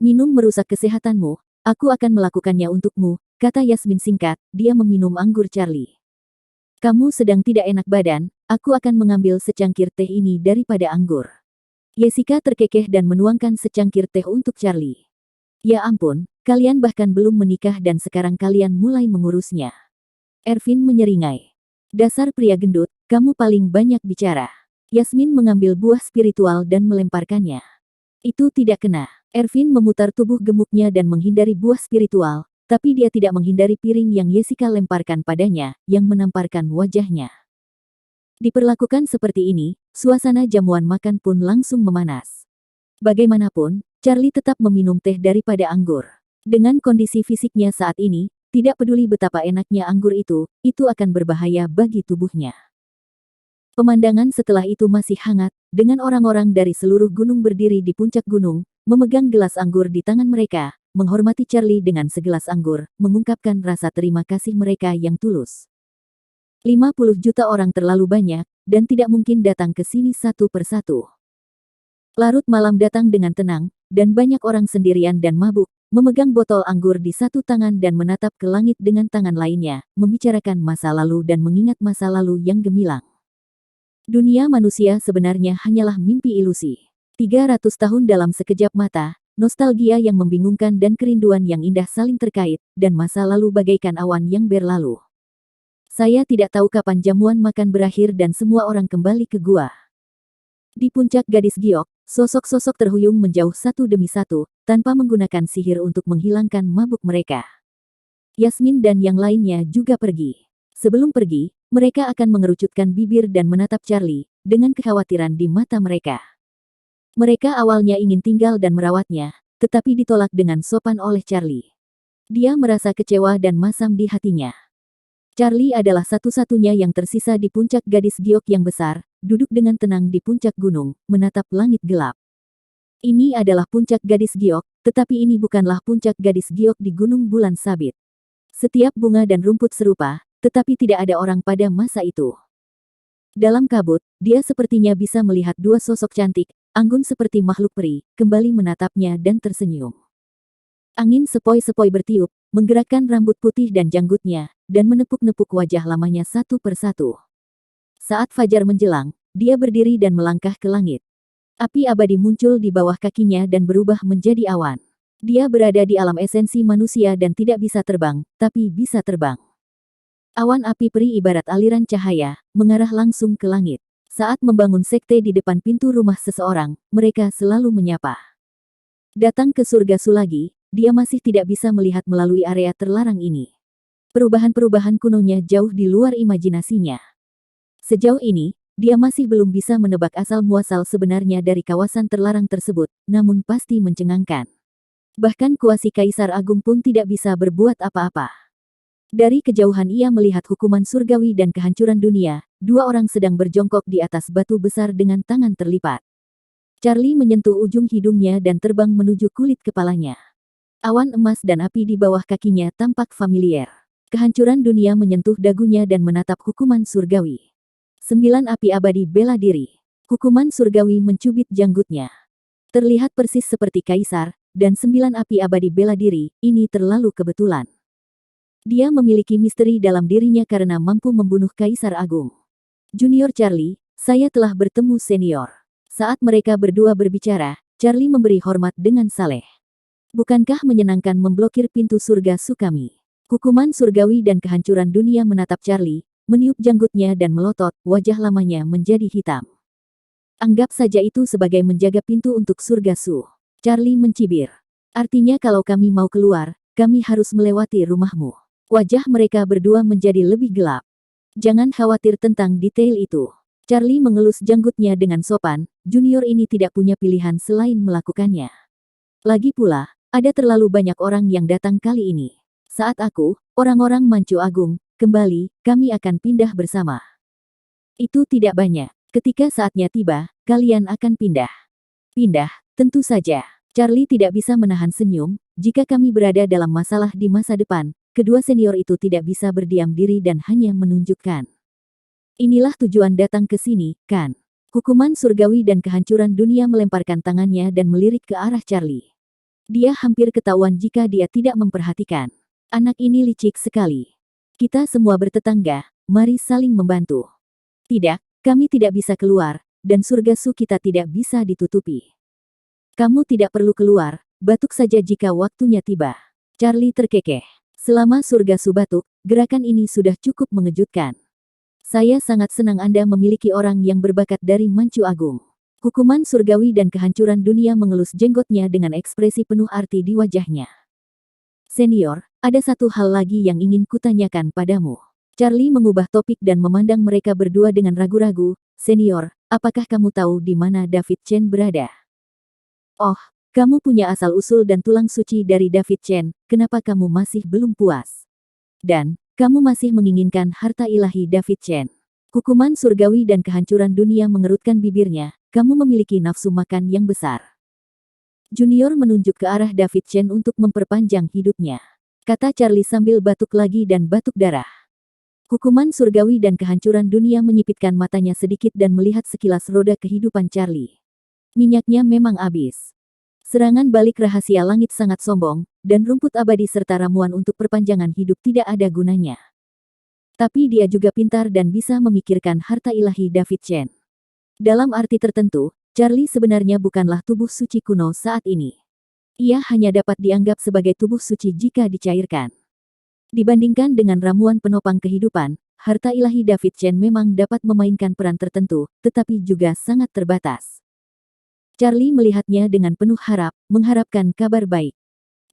Minum merusak kesehatanmu, aku akan melakukannya untukmu, kata Yasmin singkat, dia meminum anggur Charlie. Kamu sedang tidak enak badan, aku akan mengambil secangkir teh ini daripada anggur. Jessica terkekeh dan menuangkan secangkir teh untuk Charlie. Ya ampun, kalian bahkan belum menikah dan sekarang kalian mulai mengurusnya. Ervin menyeringai. Dasar pria gendut, kamu paling banyak bicara. Yasmin mengambil buah spiritual dan melemparkannya. Itu tidak kena. Ervin memutar tubuh gemuknya dan menghindari buah spiritual, tapi dia tidak menghindari piring yang Jessica lemparkan padanya, yang menamparkan wajahnya. Diperlakukan seperti ini, suasana jamuan makan pun langsung memanas. Bagaimanapun, Charlie tetap meminum teh daripada anggur. Dengan kondisi fisiknya saat ini, tidak peduli betapa enaknya anggur itu akan berbahaya bagi tubuhnya. Pemandangan setelah itu masih hangat, dengan orang-orang dari seluruh gunung berdiri di puncak gunung, memegang gelas anggur di tangan mereka, menghormati Charlie dengan segelas anggur, mengungkapkan rasa terima kasih mereka yang tulus. 50 juta orang terlalu banyak, dan tidak mungkin datang ke sini satu persatu. Larut malam datang dengan tenang, dan banyak orang sendirian dan mabuk, memegang botol anggur di satu tangan dan menatap ke langit dengan tangan lainnya, membicarakan masa lalu dan mengingat masa lalu yang gemilang. Dunia manusia sebenarnya hanyalah mimpi ilusi. 300 tahun dalam sekejap mata, nostalgia yang membingungkan dan kerinduan yang indah saling terkait, dan masa lalu bagaikan awan yang berlalu. Saya tidak tahu kapan jamuan makan berakhir dan semua orang kembali ke gua. Di puncak Gadis Giok, sosok-sosok terhuyung menjauh satu demi satu, tanpa menggunakan sihir untuk menghilangkan mabuk mereka. Yasmin dan yang lainnya juga pergi. Sebelum pergi, mereka akan mengerucutkan bibir dan menatap Charlie, dengan kekhawatiran di mata mereka. Mereka awalnya ingin tinggal dan merawatnya, tetapi ditolak dengan sopan oleh Charlie. Dia merasa kecewa dan masam di hatinya. Charlie adalah satu-satunya yang tersisa di puncak Gadis Giok yang besar, duduk dengan tenang di puncak gunung, menatap langit gelap. Ini adalah puncak Gadis Giok, tetapi ini bukanlah puncak Gadis Giok di Gunung Bulan Sabit. Setiap bunga dan rumput serupa, tetapi tidak ada orang pada masa itu. Dalam kabut, dia sepertinya bisa melihat dua sosok cantik, anggun seperti makhluk peri, kembali menatapnya dan tersenyum. Angin sepoi-sepoi bertiup, menggerakkan rambut putih dan janggutnya, dan menepuk-nepuk wajah lamanya satu persatu. Saat fajar menjelang, dia berdiri dan melangkah ke langit. Api abadi muncul di bawah kakinya dan berubah menjadi awan. Dia berada di alam esensi manusia dan tidak bisa terbang, tapi bisa terbang. Awan api peri ibarat aliran cahaya, mengarah langsung ke langit. Saat membangun sekte di depan pintu rumah seseorang, mereka selalu menyapa. Datang ke surga Sulagi, dia masih tidak bisa melihat melalui area terlarang ini. Perubahan-perubahan kunonya jauh di luar imajinasinya. Sejauh ini, dia masih belum bisa menebak asal-muasal sebenarnya dari kawasan terlarang tersebut, namun pasti mencengangkan. Bahkan kuasi Kaisar Agung pun tidak bisa berbuat apa-apa. Dari kejauhan ia melihat hukuman surgawi dan kehancuran dunia, dua orang sedang berjongkok di atas batu besar dengan tangan terlipat. Charlie menyentuh ujung hidungnya dan terbang menuju kulit kepalanya. Awan emas dan api di bawah kakinya tampak familiar. Kehancuran dunia menyentuh dagunya dan menatap hukuman surgawi. 9 api abadi bela diri. Hukuman surgawi mencubit janggutnya. Terlihat persis seperti Kaisar, dan 9 api abadi bela diri, ini terlalu kebetulan. Dia memiliki misteri dalam dirinya karena mampu membunuh Kaisar Agung. Junior Charlie, saya telah bertemu senior. Saat mereka berdua berbicara, Charlie memberi hormat dengan saleh. Bukankah menyenangkan memblokir pintu surga Sukami? Hukuman surgawi dan kehancuran dunia menatap Charlie, meniup janggutnya dan melotot, wajah lamanya menjadi hitam. Anggap saja itu sebagai menjaga pintu untuk surga Su. Charlie mencibir. Artinya kalau kami mau keluar, kami harus melewati rumahmu. Wajah mereka berdua menjadi lebih gelap. Jangan khawatir tentang detail itu. Charlie mengelus janggutnya dengan sopan, junior ini tidak punya pilihan selain melakukannya. Lagi pula, ada terlalu banyak orang yang datang kali ini. Saat aku, orang-orang Mancu Agung, kembali, kami akan pindah bersama. Itu tidak banyak. Ketika saatnya tiba, kalian akan pindah. Pindah, tentu saja. Charlie tidak bisa menahan senyum, jika kami berada dalam masalah di masa depan, kedua senior itu tidak bisa berdiam diri dan hanya menunjukkan. Inilah tujuan datang ke sini, kan? Hukuman surgawi dan kehancuran dunia melemparkan tangannya dan melirik ke arah Charlie. Dia hampir ketahuan jika dia tidak memperhatikan. Anak ini licik sekali. Kita semua bertetangga, mari saling membantu. Tidak, kami tidak bisa keluar, dan surga Su kita tidak bisa ditutupi. Kamu tidak perlu keluar, batuk saja jika waktunya tiba. Charlie terkekeh. Selama surga Su batuk, gerakan ini sudah cukup mengejutkan. Saya sangat senang Anda memiliki orang yang berbakat dari Mancu Agung. Hukuman surgawi dan kehancuran dunia mengelus jenggotnya dengan ekspresi penuh arti di wajahnya. Senior, ada satu hal lagi yang ingin kutanyakan padamu. Charlie mengubah topik dan memandang mereka berdua dengan ragu-ragu. Senior, apakah kamu tahu di mana David Chen berada? Oh, kamu punya asal-usul dan tulang suci dari David Chen, kenapa kamu masih belum puas? Dan, kamu masih menginginkan harta ilahi David Chen. Hukuman surgawi dan kehancuran dunia mengerutkan bibirnya, kamu memiliki nafsu makan yang besar. Junior menunjuk ke arah David Chen untuk memperpanjang hidupnya. Kata Charlie sambil batuk lagi dan batuk darah. Hukuman surgawi dan kehancuran dunia menyipitkan matanya sedikit dan melihat sekilas roda kehidupan Charlie. Minyaknya memang habis. Serangan balik rahasia langit sangat sombong, dan rumput abadi serta ramuan untuk perpanjangan hidup tidak ada gunanya. Tapi dia juga pintar dan bisa memikirkan harta ilahi David Chen. Dalam arti tertentu, Charlie sebenarnya bukanlah tubuh suci kuno saat ini. Ia hanya dapat dianggap sebagai tubuh suci jika dicairkan. Dibandingkan dengan ramuan penopang kehidupan, harta ilahi David Chen memang dapat memainkan peran tertentu, tetapi juga sangat terbatas. Charlie melihatnya dengan penuh harap, mengharapkan kabar baik.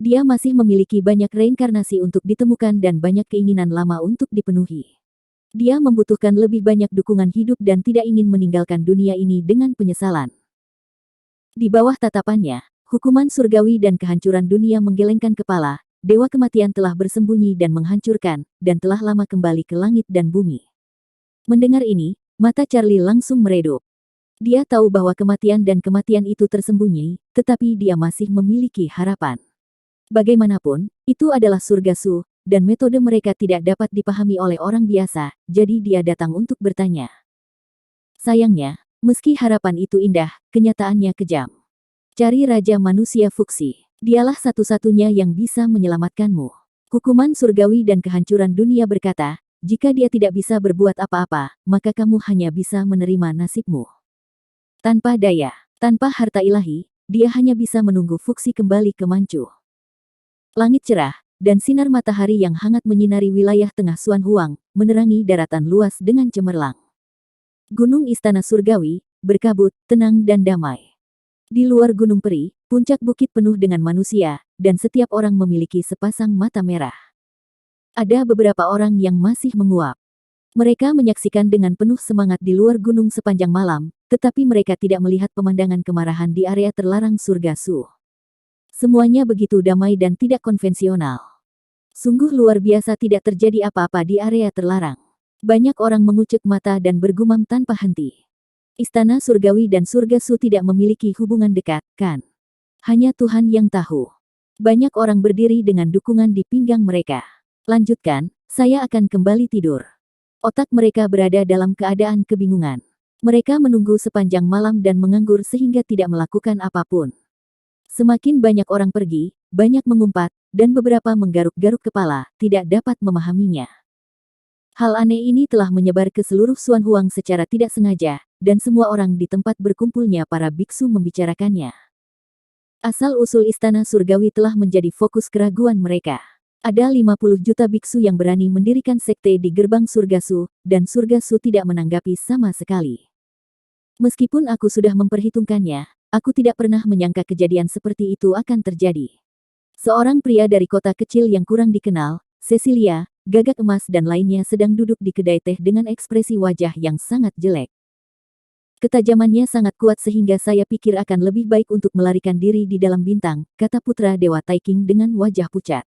Dia masih memiliki banyak reinkarnasi untuk ditemukan dan banyak keinginan lama untuk dipenuhi. Dia membutuhkan lebih banyak dukungan hidup dan tidak ingin meninggalkan dunia ini dengan penyesalan. Di bawah tatapannya, hukuman surgawi dan kehancuran dunia menggelengkan kepala. Dewa kematian telah bersembunyi dan menghancurkan, dan telah lama kembali ke langit dan bumi. Mendengar ini, mata Charlie langsung meredup. Dia tahu bahwa kematian dan kematian itu tersembunyi, tetapi dia masih memiliki harapan. Bagaimanapun, itu adalah surga Su, dan metode mereka tidak dapat dipahami oleh orang biasa, jadi dia datang untuk bertanya. Sayangnya, meski harapan itu indah, kenyataannya kejam. Cari Raja Manusia Fuksi. Dialah satu-satunya yang bisa menyelamatkanmu. Hukuman surgawi dan kehancuran dunia berkata, jika dia tidak bisa berbuat apa-apa, maka kamu hanya bisa menerima nasibmu. Tanpa daya, tanpa harta ilahi, dia hanya bisa menunggu Fuksi kembali ke Mancu. Langit cerah, dan sinar matahari yang hangat menyinari wilayah tengah Suan Huang, menerangi daratan luas dengan cemerlang. Gunung Istana Surgawi, berkabut, tenang dan damai. Di luar Gunung Peri, puncak bukit penuh dengan manusia, dan setiap orang memiliki sepasang mata merah. Ada beberapa orang yang masih menguap. Mereka menyaksikan dengan penuh semangat di luar gunung sepanjang malam, tetapi mereka tidak melihat pemandangan kemarahan di area terlarang surga Su. Semuanya begitu damai dan tidak konvensional. Sungguh luar biasa tidak terjadi apa-apa di area terlarang. Banyak orang mengucek mata dan bergumam tanpa henti. Istana surgawi dan surga Su tidak memiliki hubungan dekat, kan? Hanya Tuhan yang tahu. Banyak orang berdiri dengan dukungan di pinggang mereka. Lanjutkan, saya akan kembali tidur. Otak mereka berada dalam keadaan kebingungan. Mereka menunggu sepanjang malam dan menganggur sehingga tidak melakukan apapun. Semakin banyak orang pergi, banyak mengumpat, dan beberapa menggaruk-garuk kepala, tidak dapat memahaminya. Hal aneh ini telah menyebar ke seluruh Suan Huang secara tidak sengaja, dan semua orang di tempat berkumpulnya para biksu membicarakannya. Asal-usul istana surgawi telah menjadi fokus keraguan mereka. Ada 50 juta biksu yang berani mendirikan sekte di gerbang surga Su, dan surga Su tidak menanggapi sama sekali. Meskipun aku sudah memperhitungkannya, aku tidak pernah menyangka kejadian seperti itu akan terjadi. Seorang pria dari kota kecil yang kurang dikenal, Cecilia, Gagak Emas dan lainnya sedang duduk di kedai teh dengan ekspresi wajah yang sangat jelek. Ketajamannya sangat kuat sehingga saya pikir akan lebih baik untuk melarikan diri di dalam bintang, kata putra Dewa Taiking dengan wajah pucat.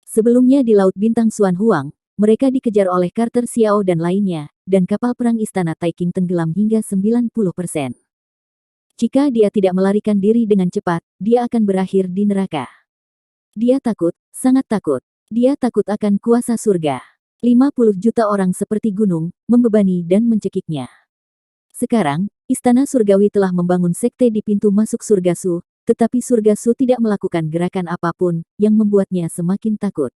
Sebelumnya di Laut Bintang Suan Huang, mereka dikejar oleh Carter Xiao dan lainnya, dan kapal perang Istana Taiking tenggelam hingga 90%. Jika dia tidak melarikan diri dengan cepat, dia akan berakhir di neraka. Dia takut, sangat takut. Dia takut akan kuasa surga. 50 juta orang seperti gunung, membebani dan mencekiknya. Sekarang, Istana Surgawi telah membangun sekte di pintu masuk surga Su, tetapi surga Su tidak melakukan gerakan apapun, yang membuatnya semakin takut.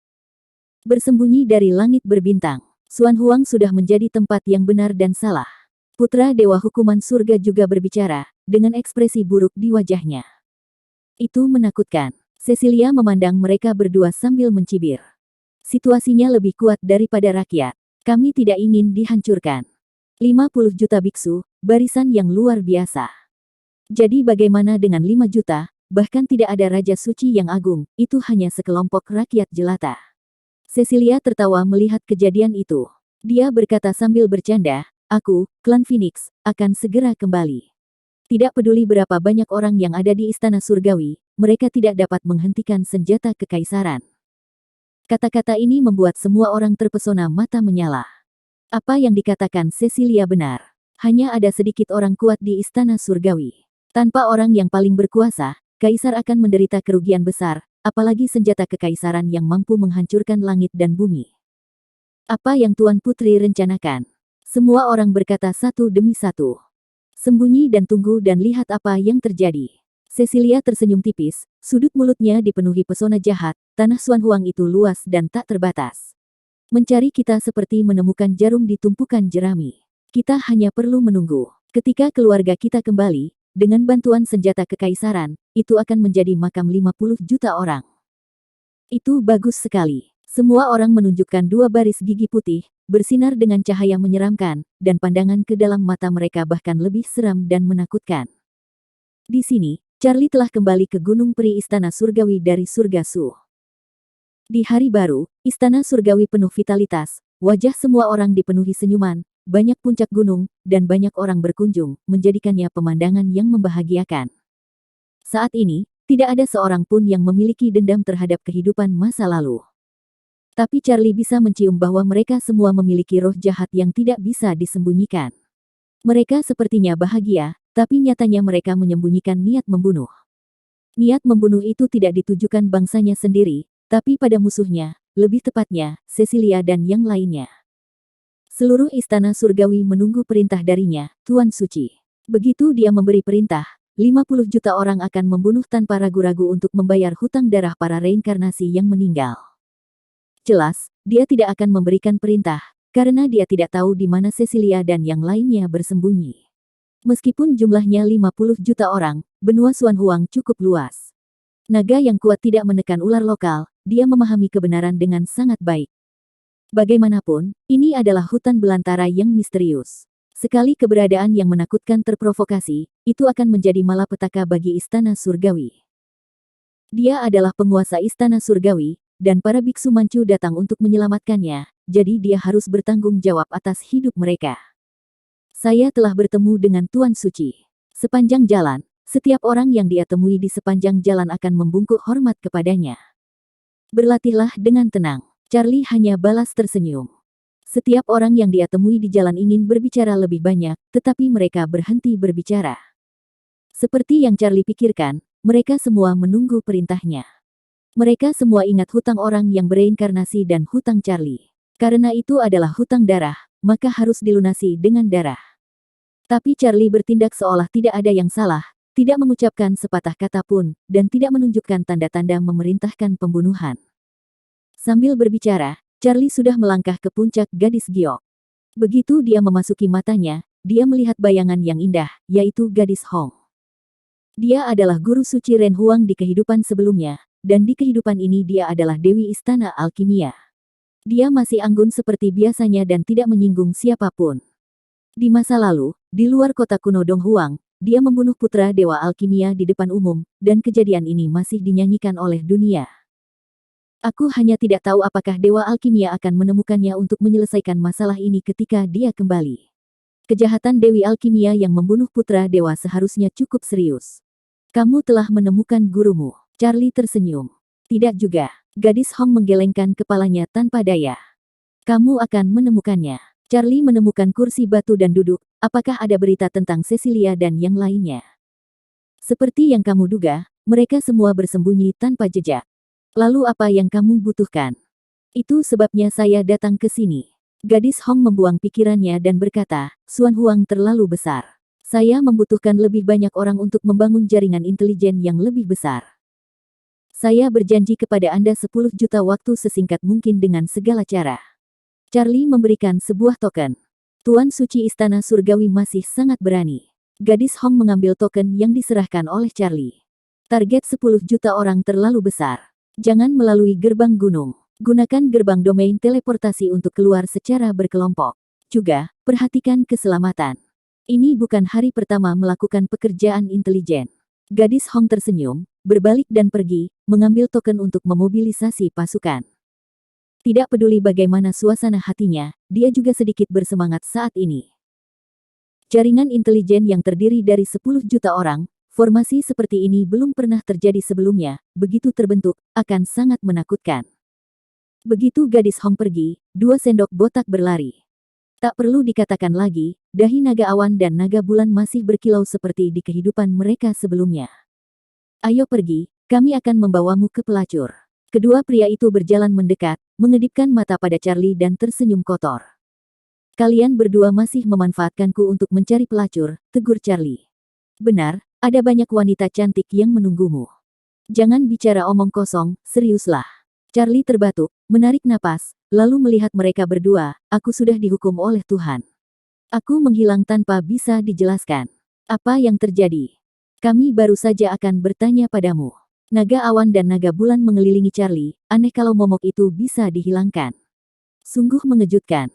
Bersembunyi dari langit berbintang, Suan Huang sudah menjadi tempat yang benar dan salah. Putra Dewa Hukuman Surga juga berbicara, dengan ekspresi buruk di wajahnya. Itu menakutkan. Cecilia memandang mereka berdua sambil mencibir. Situasinya lebih kuat daripada rakyat. Kami tidak ingin dihancurkan. 50 juta biksu, barisan yang luar biasa. Jadi bagaimana dengan 5 juta, bahkan tidak ada Raja Suci yang agung, itu hanya sekelompok rakyat jelata. Cecilia tertawa melihat kejadian itu. Dia berkata sambil bercanda, aku, klan Phoenix, akan segera kembali. Tidak peduli berapa banyak orang yang ada di Istana Surgawi, mereka tidak dapat menghentikan senjata kekaisaran. Kata-kata ini membuat semua orang terpesona mata menyala. Apa yang dikatakan Cecilia benar. Hanya ada sedikit orang kuat di Istana Surgawi. Tanpa orang yang paling berkuasa, Kaisar akan menderita kerugian besar, apalagi senjata kekaisaran yang mampu menghancurkan langit dan bumi. Apa yang Tuan Putri rencanakan? Semua orang berkata satu demi satu. Sembunyi dan tunggu dan lihat apa yang terjadi. Cecilia tersenyum tipis, sudut mulutnya dipenuhi pesona jahat, tanah Xuan Huang itu luas dan tak terbatas. Mencari kita seperti menemukan jarum di tumpukan jerami. Kita hanya perlu menunggu. Ketika keluarga kita kembali, dengan bantuan senjata kekaisaran, itu akan menjadi makam 50 juta orang. Itu bagus sekali. Semua orang menunjukkan dua baris gigi putih, bersinar dengan cahaya menyeramkan, dan pandangan ke dalam mata mereka bahkan lebih seram dan menakutkan. Di sini, Charlie telah kembali ke Gunung Peri Istana Surgawi dari Surga Su. Di hari baru, Istana Surgawi penuh vitalitas, wajah semua orang dipenuhi senyuman, banyak puncak gunung, dan banyak orang berkunjung, menjadikannya pemandangan yang membahagiakan. Saat ini, tidak ada seorang pun yang memiliki dendam terhadap kehidupan masa lalu. Tapi Charlie bisa mencium bahwa mereka semua memiliki roh jahat yang tidak bisa disembunyikan. Mereka sepertinya bahagia, tapi nyatanya mereka menyembunyikan niat membunuh. Niat membunuh itu tidak ditujukan bangsanya sendiri, tapi pada musuhnya, lebih tepatnya, Cecilia dan yang lainnya. Seluruh Istana Surgawi menunggu perintah darinya, Tuan Suci. Begitu dia memberi perintah, 50 juta orang akan membunuh tanpa ragu-ragu untuk membayar hutang darah para reinkarnasi yang meninggal. Jelas, dia tidak akan memberikan perintah, karena dia tidak tahu di mana Cecilia dan yang lainnya bersembunyi. Meskipun jumlahnya 50 juta orang, benua Xuan Huang cukup luas. Naga yang kuat tidak menekan ular lokal, dia memahami kebenaran dengan sangat baik. Bagaimanapun, ini adalah hutan belantara yang misterius. Sekali keberadaan yang menakutkan terprovokasi, itu akan menjadi malapetaka bagi Istana Surgawi. Dia adalah penguasa Istana Surgawi, dan para biksu Manchu datang untuk menyelamatkannya, jadi dia harus bertanggung jawab atas hidup mereka. Saya telah bertemu dengan Tuan Suci. Sepanjang jalan, setiap orang yang dia temui di sepanjang jalan akan membungkuk hormat kepadanya. Berlatihlah dengan tenang. Charlie hanya balas tersenyum. Setiap orang yang dia temui di jalan ingin berbicara lebih banyak, tetapi mereka berhenti berbicara. Seperti yang Charlie pikirkan, mereka semua menunggu perintahnya. Mereka semua ingat hutang orang yang bereinkarnasi dan hutang Charlie. Karena itu adalah hutang darah, maka harus dilunasi dengan darah. Tapi Charlie bertindak seolah tidak ada yang salah, tidak mengucapkan sepatah kata pun, dan tidak menunjukkan tanda-tanda memerintahkan pembunuhan. Sambil berbicara, Charlie sudah melangkah ke puncak gadis giok. Begitu dia memasuki matanya, dia melihat bayangan yang indah, yaitu gadis Hong. Dia adalah guru suci Ren Huang di kehidupan sebelumnya, dan di kehidupan ini dia adalah Dewi Istana Alkimia. Dia masih anggun seperti biasanya dan tidak menyinggung siapapun. Di masa lalu, di luar kota kuno Dong Huang, dia membunuh putra Dewa Alkimia di depan umum, dan kejadian ini masih dinyanyikan oleh dunia. Aku hanya tidak tahu apakah Dewa Alkimia akan menemukannya untuk menyelesaikan masalah ini ketika dia kembali. Kejahatan Dewi Alkimia yang membunuh putra Dewa seharusnya cukup serius. Kamu telah menemukan gurumu. Charlie tersenyum. Tidak juga. Gadis Hong menggelengkan kepalanya tanpa daya. Kamu akan menemukannya. Charlie menemukan kursi batu dan duduk. Apakah ada berita tentang Cecilia dan yang lainnya? Seperti yang kamu duga, mereka semua bersembunyi tanpa jejak. Lalu apa yang kamu butuhkan? Itu sebabnya saya datang ke sini. Gadis Hong membuang pikirannya dan berkata, Xuan Huang terlalu besar. Saya membutuhkan lebih banyak orang untuk membangun jaringan intelijen yang lebih besar. Saya berjanji kepada Anda 10 juta waktu sesingkat mungkin dengan segala cara. Charlie memberikan sebuah token. Tuan Suci Istana Surgawi masih sangat berani. Gadis Hong mengambil token yang diserahkan oleh Charlie. Target 10 juta orang terlalu besar. Jangan melalui gerbang gunung. Gunakan gerbang domain teleportasi untuk keluar secara berkelompok. Juga, perhatikan keselamatan. Ini bukan hari pertama melakukan pekerjaan intelijen. Gadis Hong tersenyum, berbalik dan pergi, mengambil token untuk memobilisasi pasukan. Tidak peduli bagaimana suasana hatinya, dia juga sedikit bersemangat saat ini. Jaringan intelijen yang terdiri dari 10 juta orang, formasi seperti ini belum pernah terjadi sebelumnya, begitu terbentuk, akan sangat menakutkan. Begitu gadis Hong pergi, 2 sendok botak berlari. Tak perlu dikatakan lagi, dahi naga awan dan naga bulan masih berkilau seperti di kehidupan mereka sebelumnya. Ayo pergi, kami akan membawamu ke pelacur. Kedua pria itu berjalan mendekat, mengedipkan mata pada Charlie dan tersenyum kotor. Kalian berdua masih memanfaatkanku untuk mencari pelacur, tegur Charlie. Benar, ada banyak wanita cantik yang menunggumu. Jangan bicara omong kosong, seriuslah. Charlie terbatuk, menarik napas, lalu melihat mereka berdua, aku sudah dihukum oleh Tuhan. Aku menghilang tanpa bisa dijelaskan. Apa yang terjadi? Kami baru saja akan bertanya padamu. Naga awan dan naga bulan mengelilingi Charlie, aneh kalau momok itu bisa dihilangkan. Sungguh mengejutkan.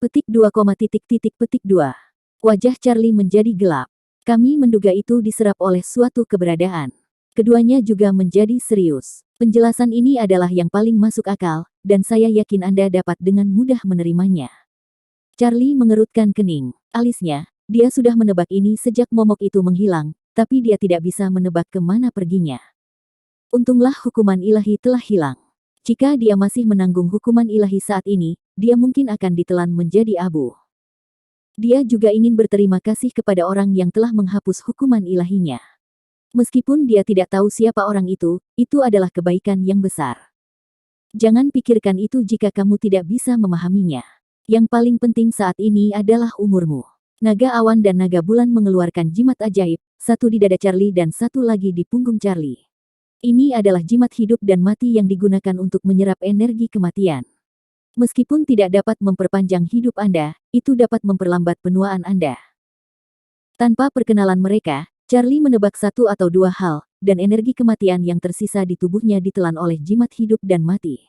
Petik 2, petik 2. Wajah Charlie menjadi gelap. Kami menduga itu diserap oleh suatu keberadaan. Keduanya juga menjadi serius. Penjelasan ini adalah yang paling masuk akal, dan saya yakin Anda dapat dengan mudah menerimanya. Charlie mengerutkan kening. Alisnya, dia sudah menebak ini sejak momok itu menghilang, tapi dia tidak bisa menebak kemana perginya. Untunglah hukuman ilahi telah hilang. Jika dia masih menanggung hukuman ilahi saat ini, dia mungkin akan ditelan menjadi abu. Dia juga ingin berterima kasih kepada orang yang telah menghapus hukuman ilahinya. Meskipun dia tidak tahu siapa orang itu adalah kebaikan yang besar. Jangan pikirkan itu jika kamu tidak bisa memahaminya. Yang paling penting saat ini adalah umurmu. Naga awan dan naga bulan mengeluarkan jimat ajaib, satu di dada Charlie dan satu lagi di punggung Charlie. Ini adalah jimat hidup dan mati yang digunakan untuk menyerap energi kematian. Meskipun tidak dapat memperpanjang hidup Anda, itu dapat memperlambat penuaan Anda. Tanpa perkenalan mereka, Charlie menebak satu atau dua hal, dan energi kematian yang tersisa di tubuhnya ditelan oleh jimat hidup dan mati.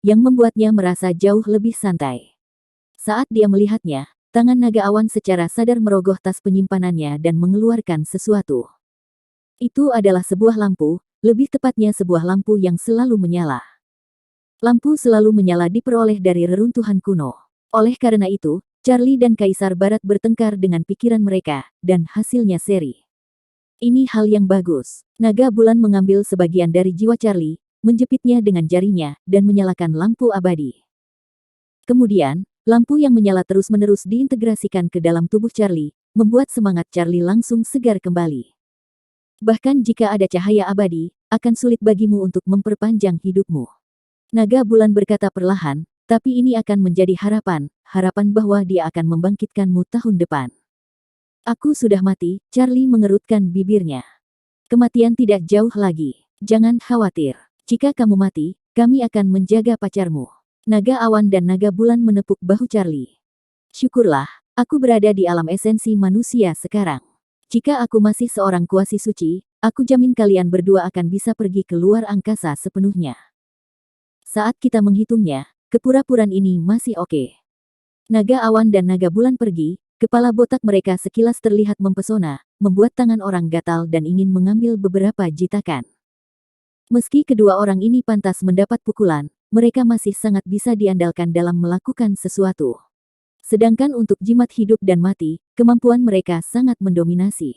Yang membuatnya merasa jauh lebih santai. Saat dia melihatnya, tangan naga awan secara sadar merogoh tas penyimpanannya dan mengeluarkan sesuatu. Itu adalah sebuah lampu, lebih tepatnya sebuah lampu yang selalu menyala. Lampu selalu menyala diperoleh dari reruntuhan kuno. Oleh karena itu, Charlie dan Kaisar Barat bertengkar dengan pikiran mereka, dan hasilnya seri. Ini hal yang bagus. Naga bulan mengambil sebagian dari jiwa Charlie, menjepitnya dengan jarinya, dan menyalakan lampu abadi. Kemudian, lampu yang menyala terus-menerus diintegrasikan ke dalam tubuh Charlie, membuat semangat Charlie langsung segar kembali. Bahkan jika ada cahaya abadi, akan sulit bagimu untuk memperpanjang hidupmu. Naga bulan berkata perlahan, tapi ini akan menjadi harapan bahwa dia akan membangkitkanmu tahun depan. Aku sudah mati, Charlie mengerutkan bibirnya. Kematian tidak jauh lagi. Jangan khawatir. Jika kamu mati, kami akan menjaga pacarmu. Naga awan dan naga bulan menepuk bahu Charlie. Syukurlah, aku berada di alam esensi manusia sekarang. Jika aku masih seorang kuasi suci, aku jamin kalian berdua akan bisa pergi ke luar angkasa sepenuhnya. Saat kita menghitungnya, kepura-puraan ini masih oke. Naga awan dan naga bulan pergi, kepala botak mereka sekilas terlihat mempesona, membuat tangan orang gatal dan ingin mengambil beberapa jitakan. Meski kedua orang ini pantas mendapat pukulan, mereka masih sangat bisa diandalkan dalam melakukan sesuatu. Sedangkan untuk jimat hidup dan mati, kemampuan mereka sangat mendominasi.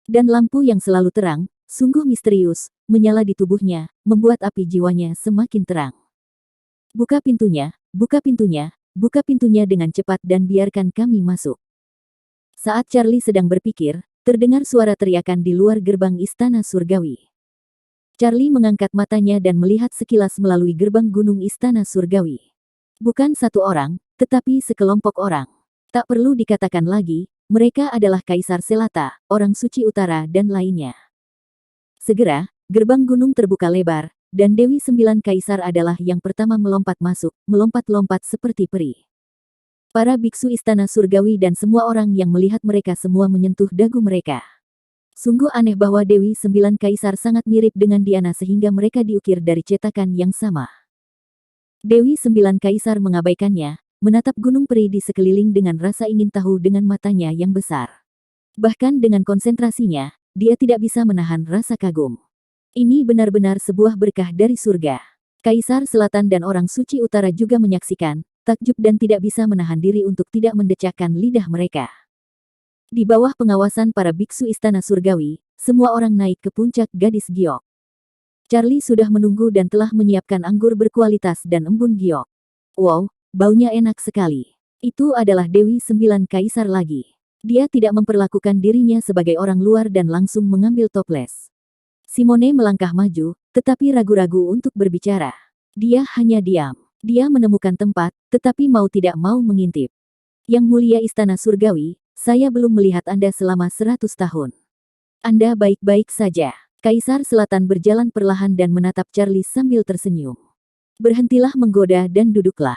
Dan lampu yang selalu terang, sungguh misterius, menyala di tubuhnya, membuat api jiwanya semakin terang. Buka pintunya, buka pintunya, buka pintunya dengan cepat dan biarkan kami masuk. Saat Charlie sedang berpikir, terdengar suara teriakan di luar gerbang istana surgawi. Charlie mengangkat matanya dan melihat sekilas melalui gerbang gunung istana surgawi. Bukan satu orang, tetapi sekelompok orang. Tak perlu dikatakan lagi, mereka adalah Kaisar Selata, orang suci utara dan lainnya. Segera, gerbang gunung terbuka lebar, dan Dewi Sembilan Kaisar adalah yang pertama melompat masuk, melompat-lompat seperti peri. Para biksu istana surgawi dan semua orang yang melihat mereka semua menyentuh dagu mereka. Sungguh aneh bahwa Dewi Sembilan Kaisar sangat mirip dengan Diana sehingga mereka diukir dari cetakan yang sama. Dewi Sembilan Kaisar mengabaikannya, menatap gunung peri di sekeliling dengan rasa ingin tahu dengan matanya yang besar. Bahkan dengan konsentrasinya, dia tidak bisa menahan rasa kagum. Ini benar-benar sebuah berkah dari surga. Kaisar Selatan dan orang suci utara juga menyaksikan, takjub dan tidak bisa menahan diri untuk tidak mendecakkan lidah mereka. Di bawah pengawasan para biksu istana surgawi, semua orang naik ke puncak Gadis Giok. Charlie sudah menunggu dan telah menyiapkan anggur berkualitas dan embun giok. Wow, baunya enak sekali. Itu adalah Dewi Sembilan Kaisar lagi. Dia tidak memperlakukan dirinya sebagai orang luar dan langsung mengambil toples. Simone melangkah maju, tetapi ragu-ragu untuk berbicara. Dia hanya diam. Dia menemukan tempat, tetapi mau tidak mau mengintip. Yang mulia istana surgawi, saya belum melihat Anda selama 100 tahun. Anda baik-baik saja. Kaisar Selatan berjalan perlahan dan menatap Charlie sambil tersenyum. Berhentilah menggoda dan duduklah.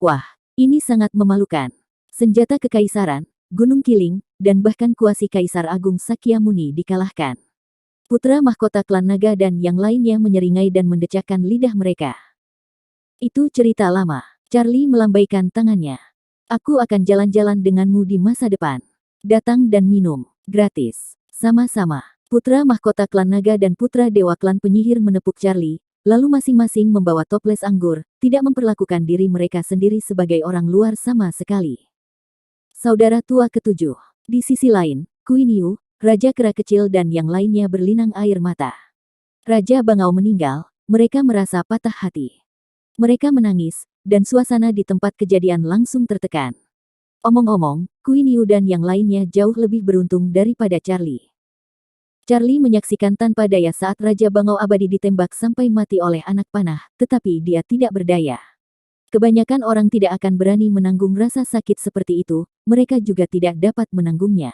Wah, ini sangat memalukan. Senjata kekaisaran, Gunung Kiling, dan bahkan kuasi Kaisar Agung Sakyamuni dikalahkan. Putra mahkota klan naga dan yang lainnya menyeringai dan mendecakkan lidah mereka. Itu cerita lama. Charlie melambaikan tangannya. Aku akan jalan-jalan denganmu di masa depan. Datang dan minum, gratis. Sama-sama. Putra mahkota klan naga dan putra dewa klan penyihir menepuk Charlie, lalu masing-masing membawa toples anggur, tidak memperlakukan diri mereka sendiri sebagai orang luar sama sekali. Saudara tua ketujuh. Di sisi lain, Queen Yu, Raja Kera Kecil dan yang lainnya berlinang air mata. Raja Bangau meninggal, mereka merasa patah hati. Mereka menangis, dan suasana di tempat kejadian langsung tertekan. Omong-omong, Queen Yu dan yang lainnya jauh lebih beruntung daripada Charlie. Charlie menyaksikan tanpa daya saat Raja Bangau abadi ditembak sampai mati oleh anak panah, tetapi dia tidak berdaya. Kebanyakan orang tidak akan berani menanggung rasa sakit seperti itu, mereka juga tidak dapat menanggungnya.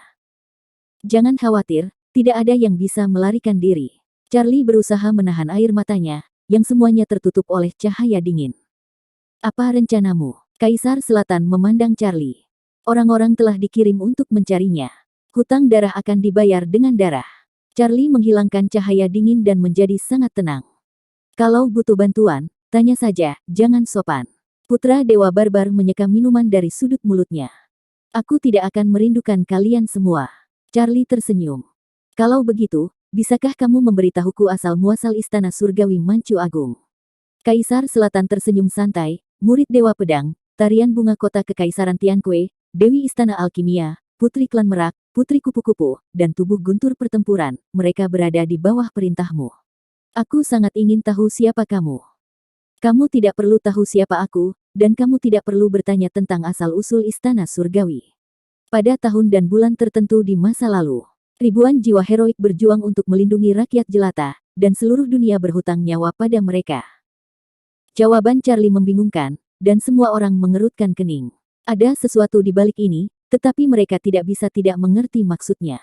Jangan khawatir, tidak ada yang bisa melarikan diri. Charlie berusaha menahan air matanya, yang semuanya tertutup oleh cahaya dingin. Apa rencanamu? Kaisar Selatan memandang Charlie. Orang-orang telah dikirim untuk mencarinya. Hutang darah akan dibayar dengan darah. Charlie menghilangkan cahaya dingin dan menjadi sangat tenang. Kalau butuh bantuan, tanya saja, jangan sopan. Putra Dewa Barbar menyeka minuman dari sudut mulutnya. Aku tidak akan merindukan kalian semua. Charlie tersenyum. Kalau begitu, bisakah kamu memberitahuku asal-muasal istana surgawi Manchu Agung? Kaisar Selatan tersenyum santai, murid Dewa Pedang, tarian bunga kota kekaisaran Tianque, Dewi Istana Alkimia, Putri Klan Merak, Putri Kupu-Kupu, dan tubuh guntur pertempuran, mereka berada di bawah perintahmu. Aku sangat ingin tahu siapa kamu. Kamu tidak perlu tahu siapa aku, dan kamu tidak perlu bertanya tentang asal-usul istana surgawi. Pada tahun dan bulan tertentu di masa lalu, ribuan jiwa heroik berjuang untuk melindungi rakyat jelata, dan seluruh dunia berhutang nyawa pada mereka. Jawaban Charlie membingungkan, dan semua orang mengerutkan kening. Ada sesuatu di balik ini, tetapi mereka tidak bisa tidak mengerti maksudnya.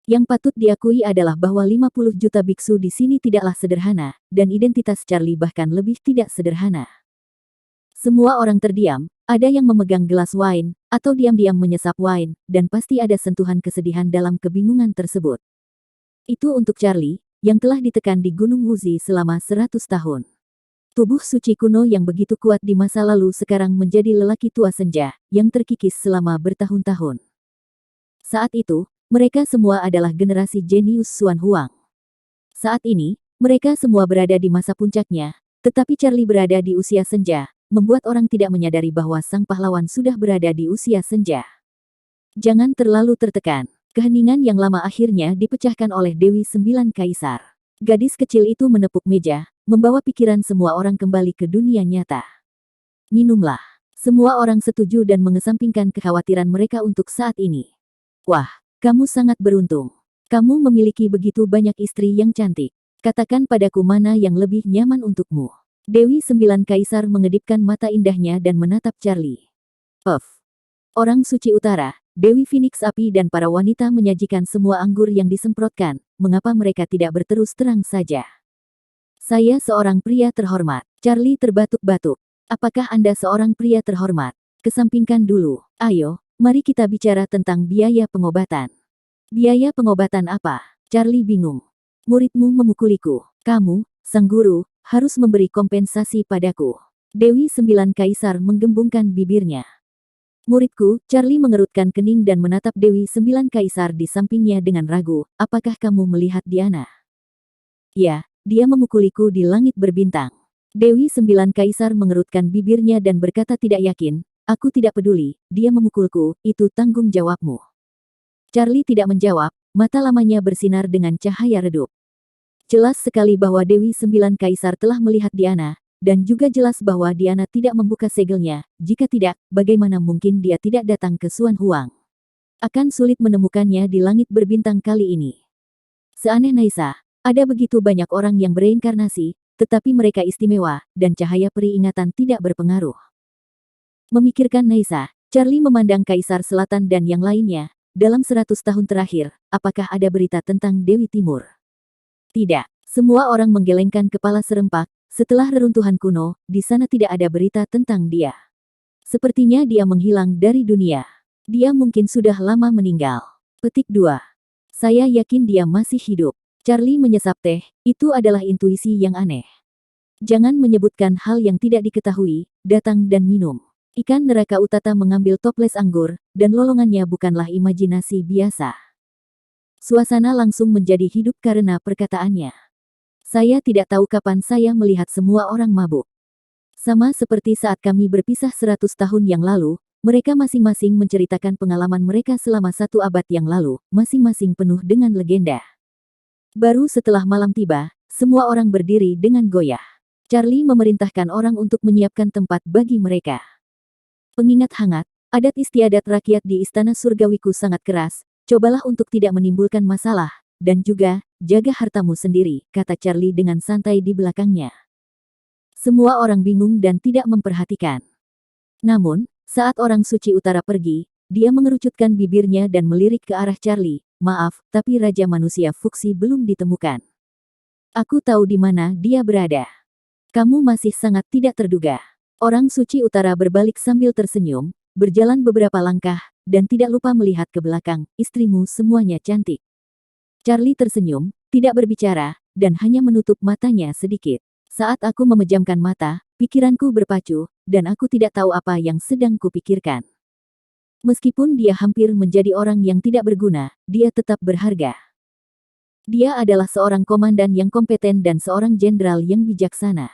Yang patut diakui adalah bahwa 50 juta biksu di sini tidaklah sederhana, dan identitas Charlie bahkan lebih tidak sederhana. Semua orang terdiam, ada yang memegang gelas wine, atau diam-diam menyesap wine, dan pasti ada sentuhan kesedihan dalam kebingungan tersebut. Itu untuk Charlie, yang telah ditekan di Gunung Wuzi selama 100 tahun. Tubuh suci kuno yang begitu kuat di masa lalu sekarang menjadi lelaki tua senja, yang terkikis selama bertahun-tahun. Saat itu, mereka semua adalah generasi jenius Xuan Huang. Saat ini, mereka semua berada di masa puncaknya, tetapi Charlie berada di usia senja, membuat orang tidak menyadari bahwa sang pahlawan sudah berada di usia senja. Jangan terlalu tertekan. Keheningan yang lama akhirnya dipecahkan oleh Dewi Sembilan Kaisar. Gadis kecil itu menepuk meja, membawa pikiran semua orang kembali ke dunia nyata. Minumlah. Semua orang setuju dan mengesampingkan kekhawatiran mereka untuk saat ini. Wah, kamu sangat beruntung. Kamu memiliki begitu banyak istri yang cantik. Katakan padaku mana yang lebih nyaman untukmu. Dewi Sembilan Kaisar mengedipkan mata indahnya dan menatap Charlie. Orang suci utara, Dewi Phoenix Api dan para wanita menyajikan semua anggur yang disemprotkan, mengapa mereka tidak berterus terang saja? Saya seorang pria terhormat. Charlie terbatuk-batuk. Apakah Anda seorang pria terhormat? Kesampingkan dulu. Ayo, mari kita bicara tentang biaya pengobatan. Biaya pengobatan apa? Charlie bingung. Muridmu memukuliku. Kamu, sang guru, harus memberi kompensasi padaku. Dewi Sembilan Kaisar menggembungkan bibirnya. Muridku, Charlie mengerutkan kening dan menatap Dewi Sembilan Kaisar di sampingnya dengan ragu. Apakah kamu melihat Diana? Ya, dia memukuliku di langit berbintang. Dewi Sembilan Kaisar mengerutkan bibirnya dan berkata tidak yakin. Aku tidak peduli, dia memukulku, itu tanggung jawabmu. Charlie tidak menjawab, mata lamanya bersinar dengan cahaya redup. Jelas sekali bahwa Dewi Sembilan Kaisar telah melihat Diana, dan juga jelas bahwa Diana tidak membuka segelnya. Jika tidak, bagaimana mungkin dia tidak datang ke Suan Huang? Akan sulit menemukannya di langit berbintang kali ini. Seaneh Naisa, ada begitu banyak orang yang bereinkarnasi, tetapi mereka istimewa, dan cahaya peringatan tidak berpengaruh. Memikirkan Naisa, Charlie memandang Kaisar Selatan dan yang lainnya. Dalam 100 tahun terakhir, apakah ada berita tentang Dewi Timur? Tidak. Semua orang menggelengkan kepala serempak. Setelah reruntuhan kuno, di sana tidak ada berita tentang dia. Sepertinya dia menghilang dari dunia. Dia mungkin sudah lama meninggal. Petik 2. Saya yakin dia masih hidup. Charlie menyesap teh, itu adalah intuisi yang aneh. Jangan menyebutkan hal yang tidak diketahui, datang dan minum. Ikan neraka Utata mengambil toples anggur, dan lolongannya bukanlah imajinasi biasa. Suasana langsung menjadi hidup karena perkataannya. Saya tidak tahu kapan saya melihat semua orang mabuk. Sama seperti saat kami berpisah 100 tahun yang lalu, mereka masing-masing menceritakan pengalaman mereka selama 1 abad yang lalu, masing-masing penuh dengan legenda. Baru setelah malam tiba, semua orang berdiri dengan goyah. Charlie memerintahkan orang untuk menyiapkan tempat bagi mereka. Pengingat hangat, adat istiadat rakyat di Istana Surgawiku sangat keras. Cobalah untuk tidak menimbulkan masalah, dan juga, jaga hartamu sendiri, kata Charlie dengan santai di belakangnya. Semua orang bingung dan tidak memperhatikan. Namun, saat orang suci utara pergi, dia mengerucutkan bibirnya dan melirik ke arah Charlie. Maaf, tapi Raja Manusia Fuksi belum ditemukan. Aku tahu di mana dia berada. Kamu masih sangat tidak terduga. Orang suci utara berbalik sambil tersenyum, berjalan beberapa langkah, dan tidak lupa melihat ke belakang, istrimu semuanya cantik. Charlie tersenyum, tidak berbicara, dan hanya menutup matanya sedikit. Saat aku memejamkan mata, pikiranku berpacu, dan aku tidak tahu apa yang sedang kupikirkan. Meskipun dia hampir menjadi orang yang tidak berguna, dia tetap berharga. Dia adalah seorang komandan yang kompeten dan seorang jenderal yang bijaksana.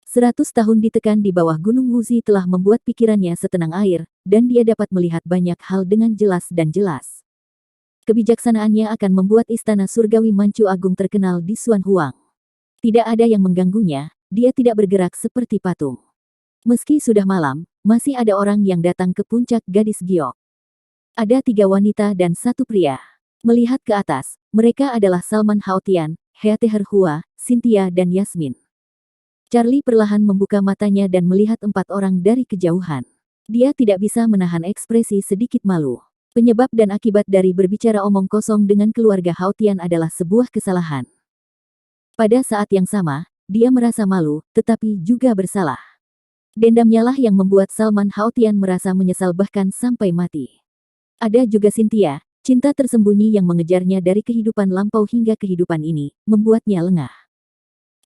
100 tahun ditekan di bawah Gunung Wuzi telah membuat pikirannya setenang air, dan dia dapat melihat banyak hal dengan jelas dan jelas. Kebijaksanaannya akan membuat Istana Surgawi Manchu Agung terkenal di Suan Huang. Tidak ada yang mengganggunya, dia tidak bergerak seperti patung. Meski sudah malam, masih ada orang yang datang ke puncak Gadis Giok. Ada 3 wanita dan 1 pria. Melihat ke atas, mereka adalah Salman Haotian, Heateher Hua, Cynthia dan Yasmin. Charlie perlahan membuka matanya dan melihat 4 orang dari kejauhan. Dia tidak bisa menahan ekspresi sedikit malu. Penyebab dan akibat dari berbicara omong kosong dengan keluarga Haotian adalah sebuah kesalahan. Pada saat yang sama, dia merasa malu, tetapi juga bersalah. Dendamnya lah yang membuat Salman Haotian merasa menyesal bahkan sampai mati. Ada juga Cynthia, cinta tersembunyi yang mengejarnya dari kehidupan lampau hingga kehidupan ini, membuatnya lengah.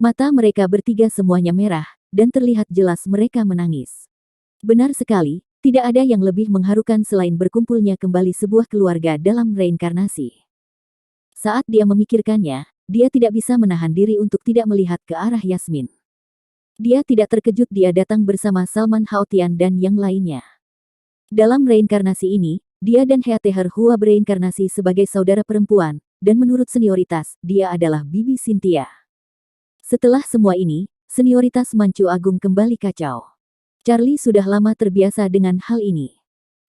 Mata mereka bertiga semuanya merah, dan terlihat jelas mereka menangis. Benar sekali, tidak ada yang lebih mengharukan selain berkumpulnya kembali sebuah keluarga dalam reinkarnasi. Saat dia memikirkannya, dia tidak bisa menahan diri untuk tidak melihat ke arah Yasmin. Dia tidak terkejut dia datang bersama Salman Haotian dan yang lainnya. Dalam reinkarnasi ini, dia dan Heateher Hua bereinkarnasi sebagai saudara perempuan, dan menurut senioritas, dia adalah Bibi Cynthia. Setelah semua ini, senioritas Manchu Agung kembali kacau. Charlie sudah lama terbiasa dengan hal ini.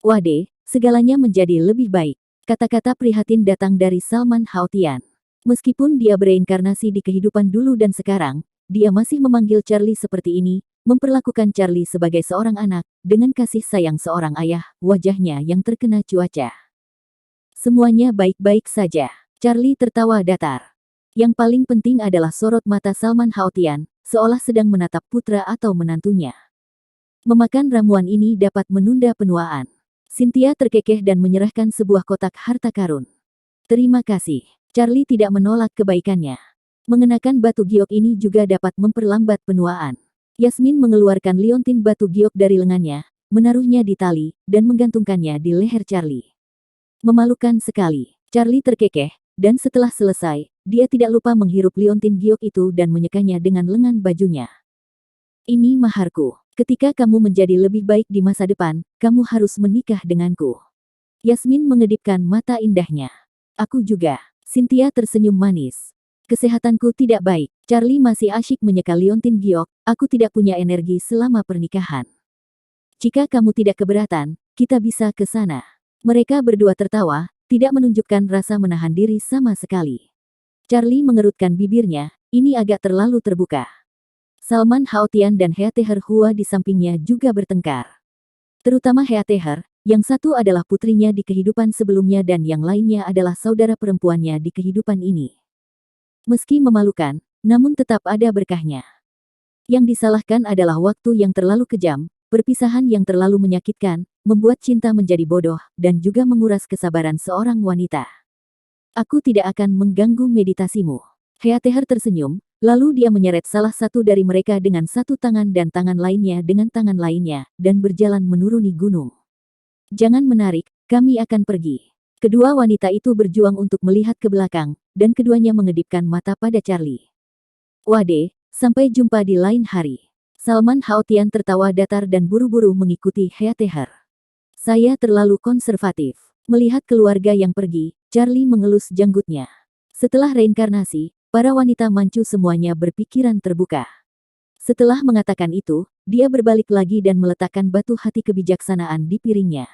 Wade, segalanya menjadi lebih baik. Kata-kata prihatin datang dari Salman Haotian. Meskipun dia bereinkarnasi di kehidupan dulu dan sekarang, dia masih memanggil Charlie seperti ini, memperlakukan Charlie sebagai seorang anak, dengan kasih sayang seorang ayah, wajahnya yang terkena cuaca. Semuanya baik-baik saja. Charlie tertawa datar. Yang paling penting adalah sorot mata Salman Haotian, seolah sedang menatap putra atau menantunya. Memakan ramuan ini dapat menunda penuaan. Cynthia terkekeh dan menyerahkan sebuah kotak harta karun. Terima kasih. Charlie tidak menolak kebaikannya. Mengenakan batu giok ini juga dapat memperlambat penuaan. Yasmin mengeluarkan liontin batu giok dari lengannya, menaruhnya di tali, dan menggantungkannya di leher Charlie. Memalukan sekali. Charlie terkekeh, dan setelah selesai, dia tidak lupa menghirup liontin giok itu dan menyekanya dengan lengan bajunya. Ini maharku. Ketika kamu menjadi lebih baik di masa depan, kamu harus menikah denganku. Yasmin mengedipkan mata indahnya. Aku juga. Cynthia tersenyum manis. Kesehatanku tidak baik. Charlie masih asyik menyeka liontin giok. Aku tidak punya energi selama pernikahan. Jika kamu tidak keberatan, kita bisa ke sana. Mereka berdua tertawa, tidak menunjukkan rasa menahan diri sama sekali. Charlie mengerutkan bibirnya, ini agak terlalu terbuka. Salman Haotian dan Heateher Hua di sampingnya juga bertengkar. Terutama Heateher, yang satu adalah putrinya di kehidupan sebelumnya dan yang lainnya adalah saudara perempuannya di kehidupan ini. Meski memalukan, namun tetap ada berkahnya. Yang disalahkan adalah waktu yang terlalu kejam, perpisahan yang terlalu menyakitkan, membuat cinta menjadi bodoh, dan juga menguras kesabaran seorang wanita. Aku tidak akan mengganggu meditasimu. Heateher tersenyum, lalu dia menyeret salah satu dari mereka dengan satu tangan dan tangan lainnya dengan tangan lainnya, dan berjalan menuruni gunung. Jangan menarik, kami akan pergi. Kedua wanita itu berjuang untuk melihat ke belakang, dan keduanya mengedipkan mata pada Charlie. Wade, sampai jumpa di lain hari. Salman Haotian tertawa datar dan buru-buru mengikuti Heateher. Saya terlalu konservatif. Melihat keluarga yang pergi, Charlie mengelus janggutnya. Setelah reinkarnasi, para wanita Manchu semuanya berpikiran terbuka. Setelah mengatakan itu, dia berbalik lagi dan meletakkan batu hati kebijaksanaan di piringnya.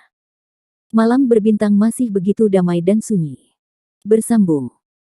Malam berbintang masih begitu damai dan sunyi. Bersambung.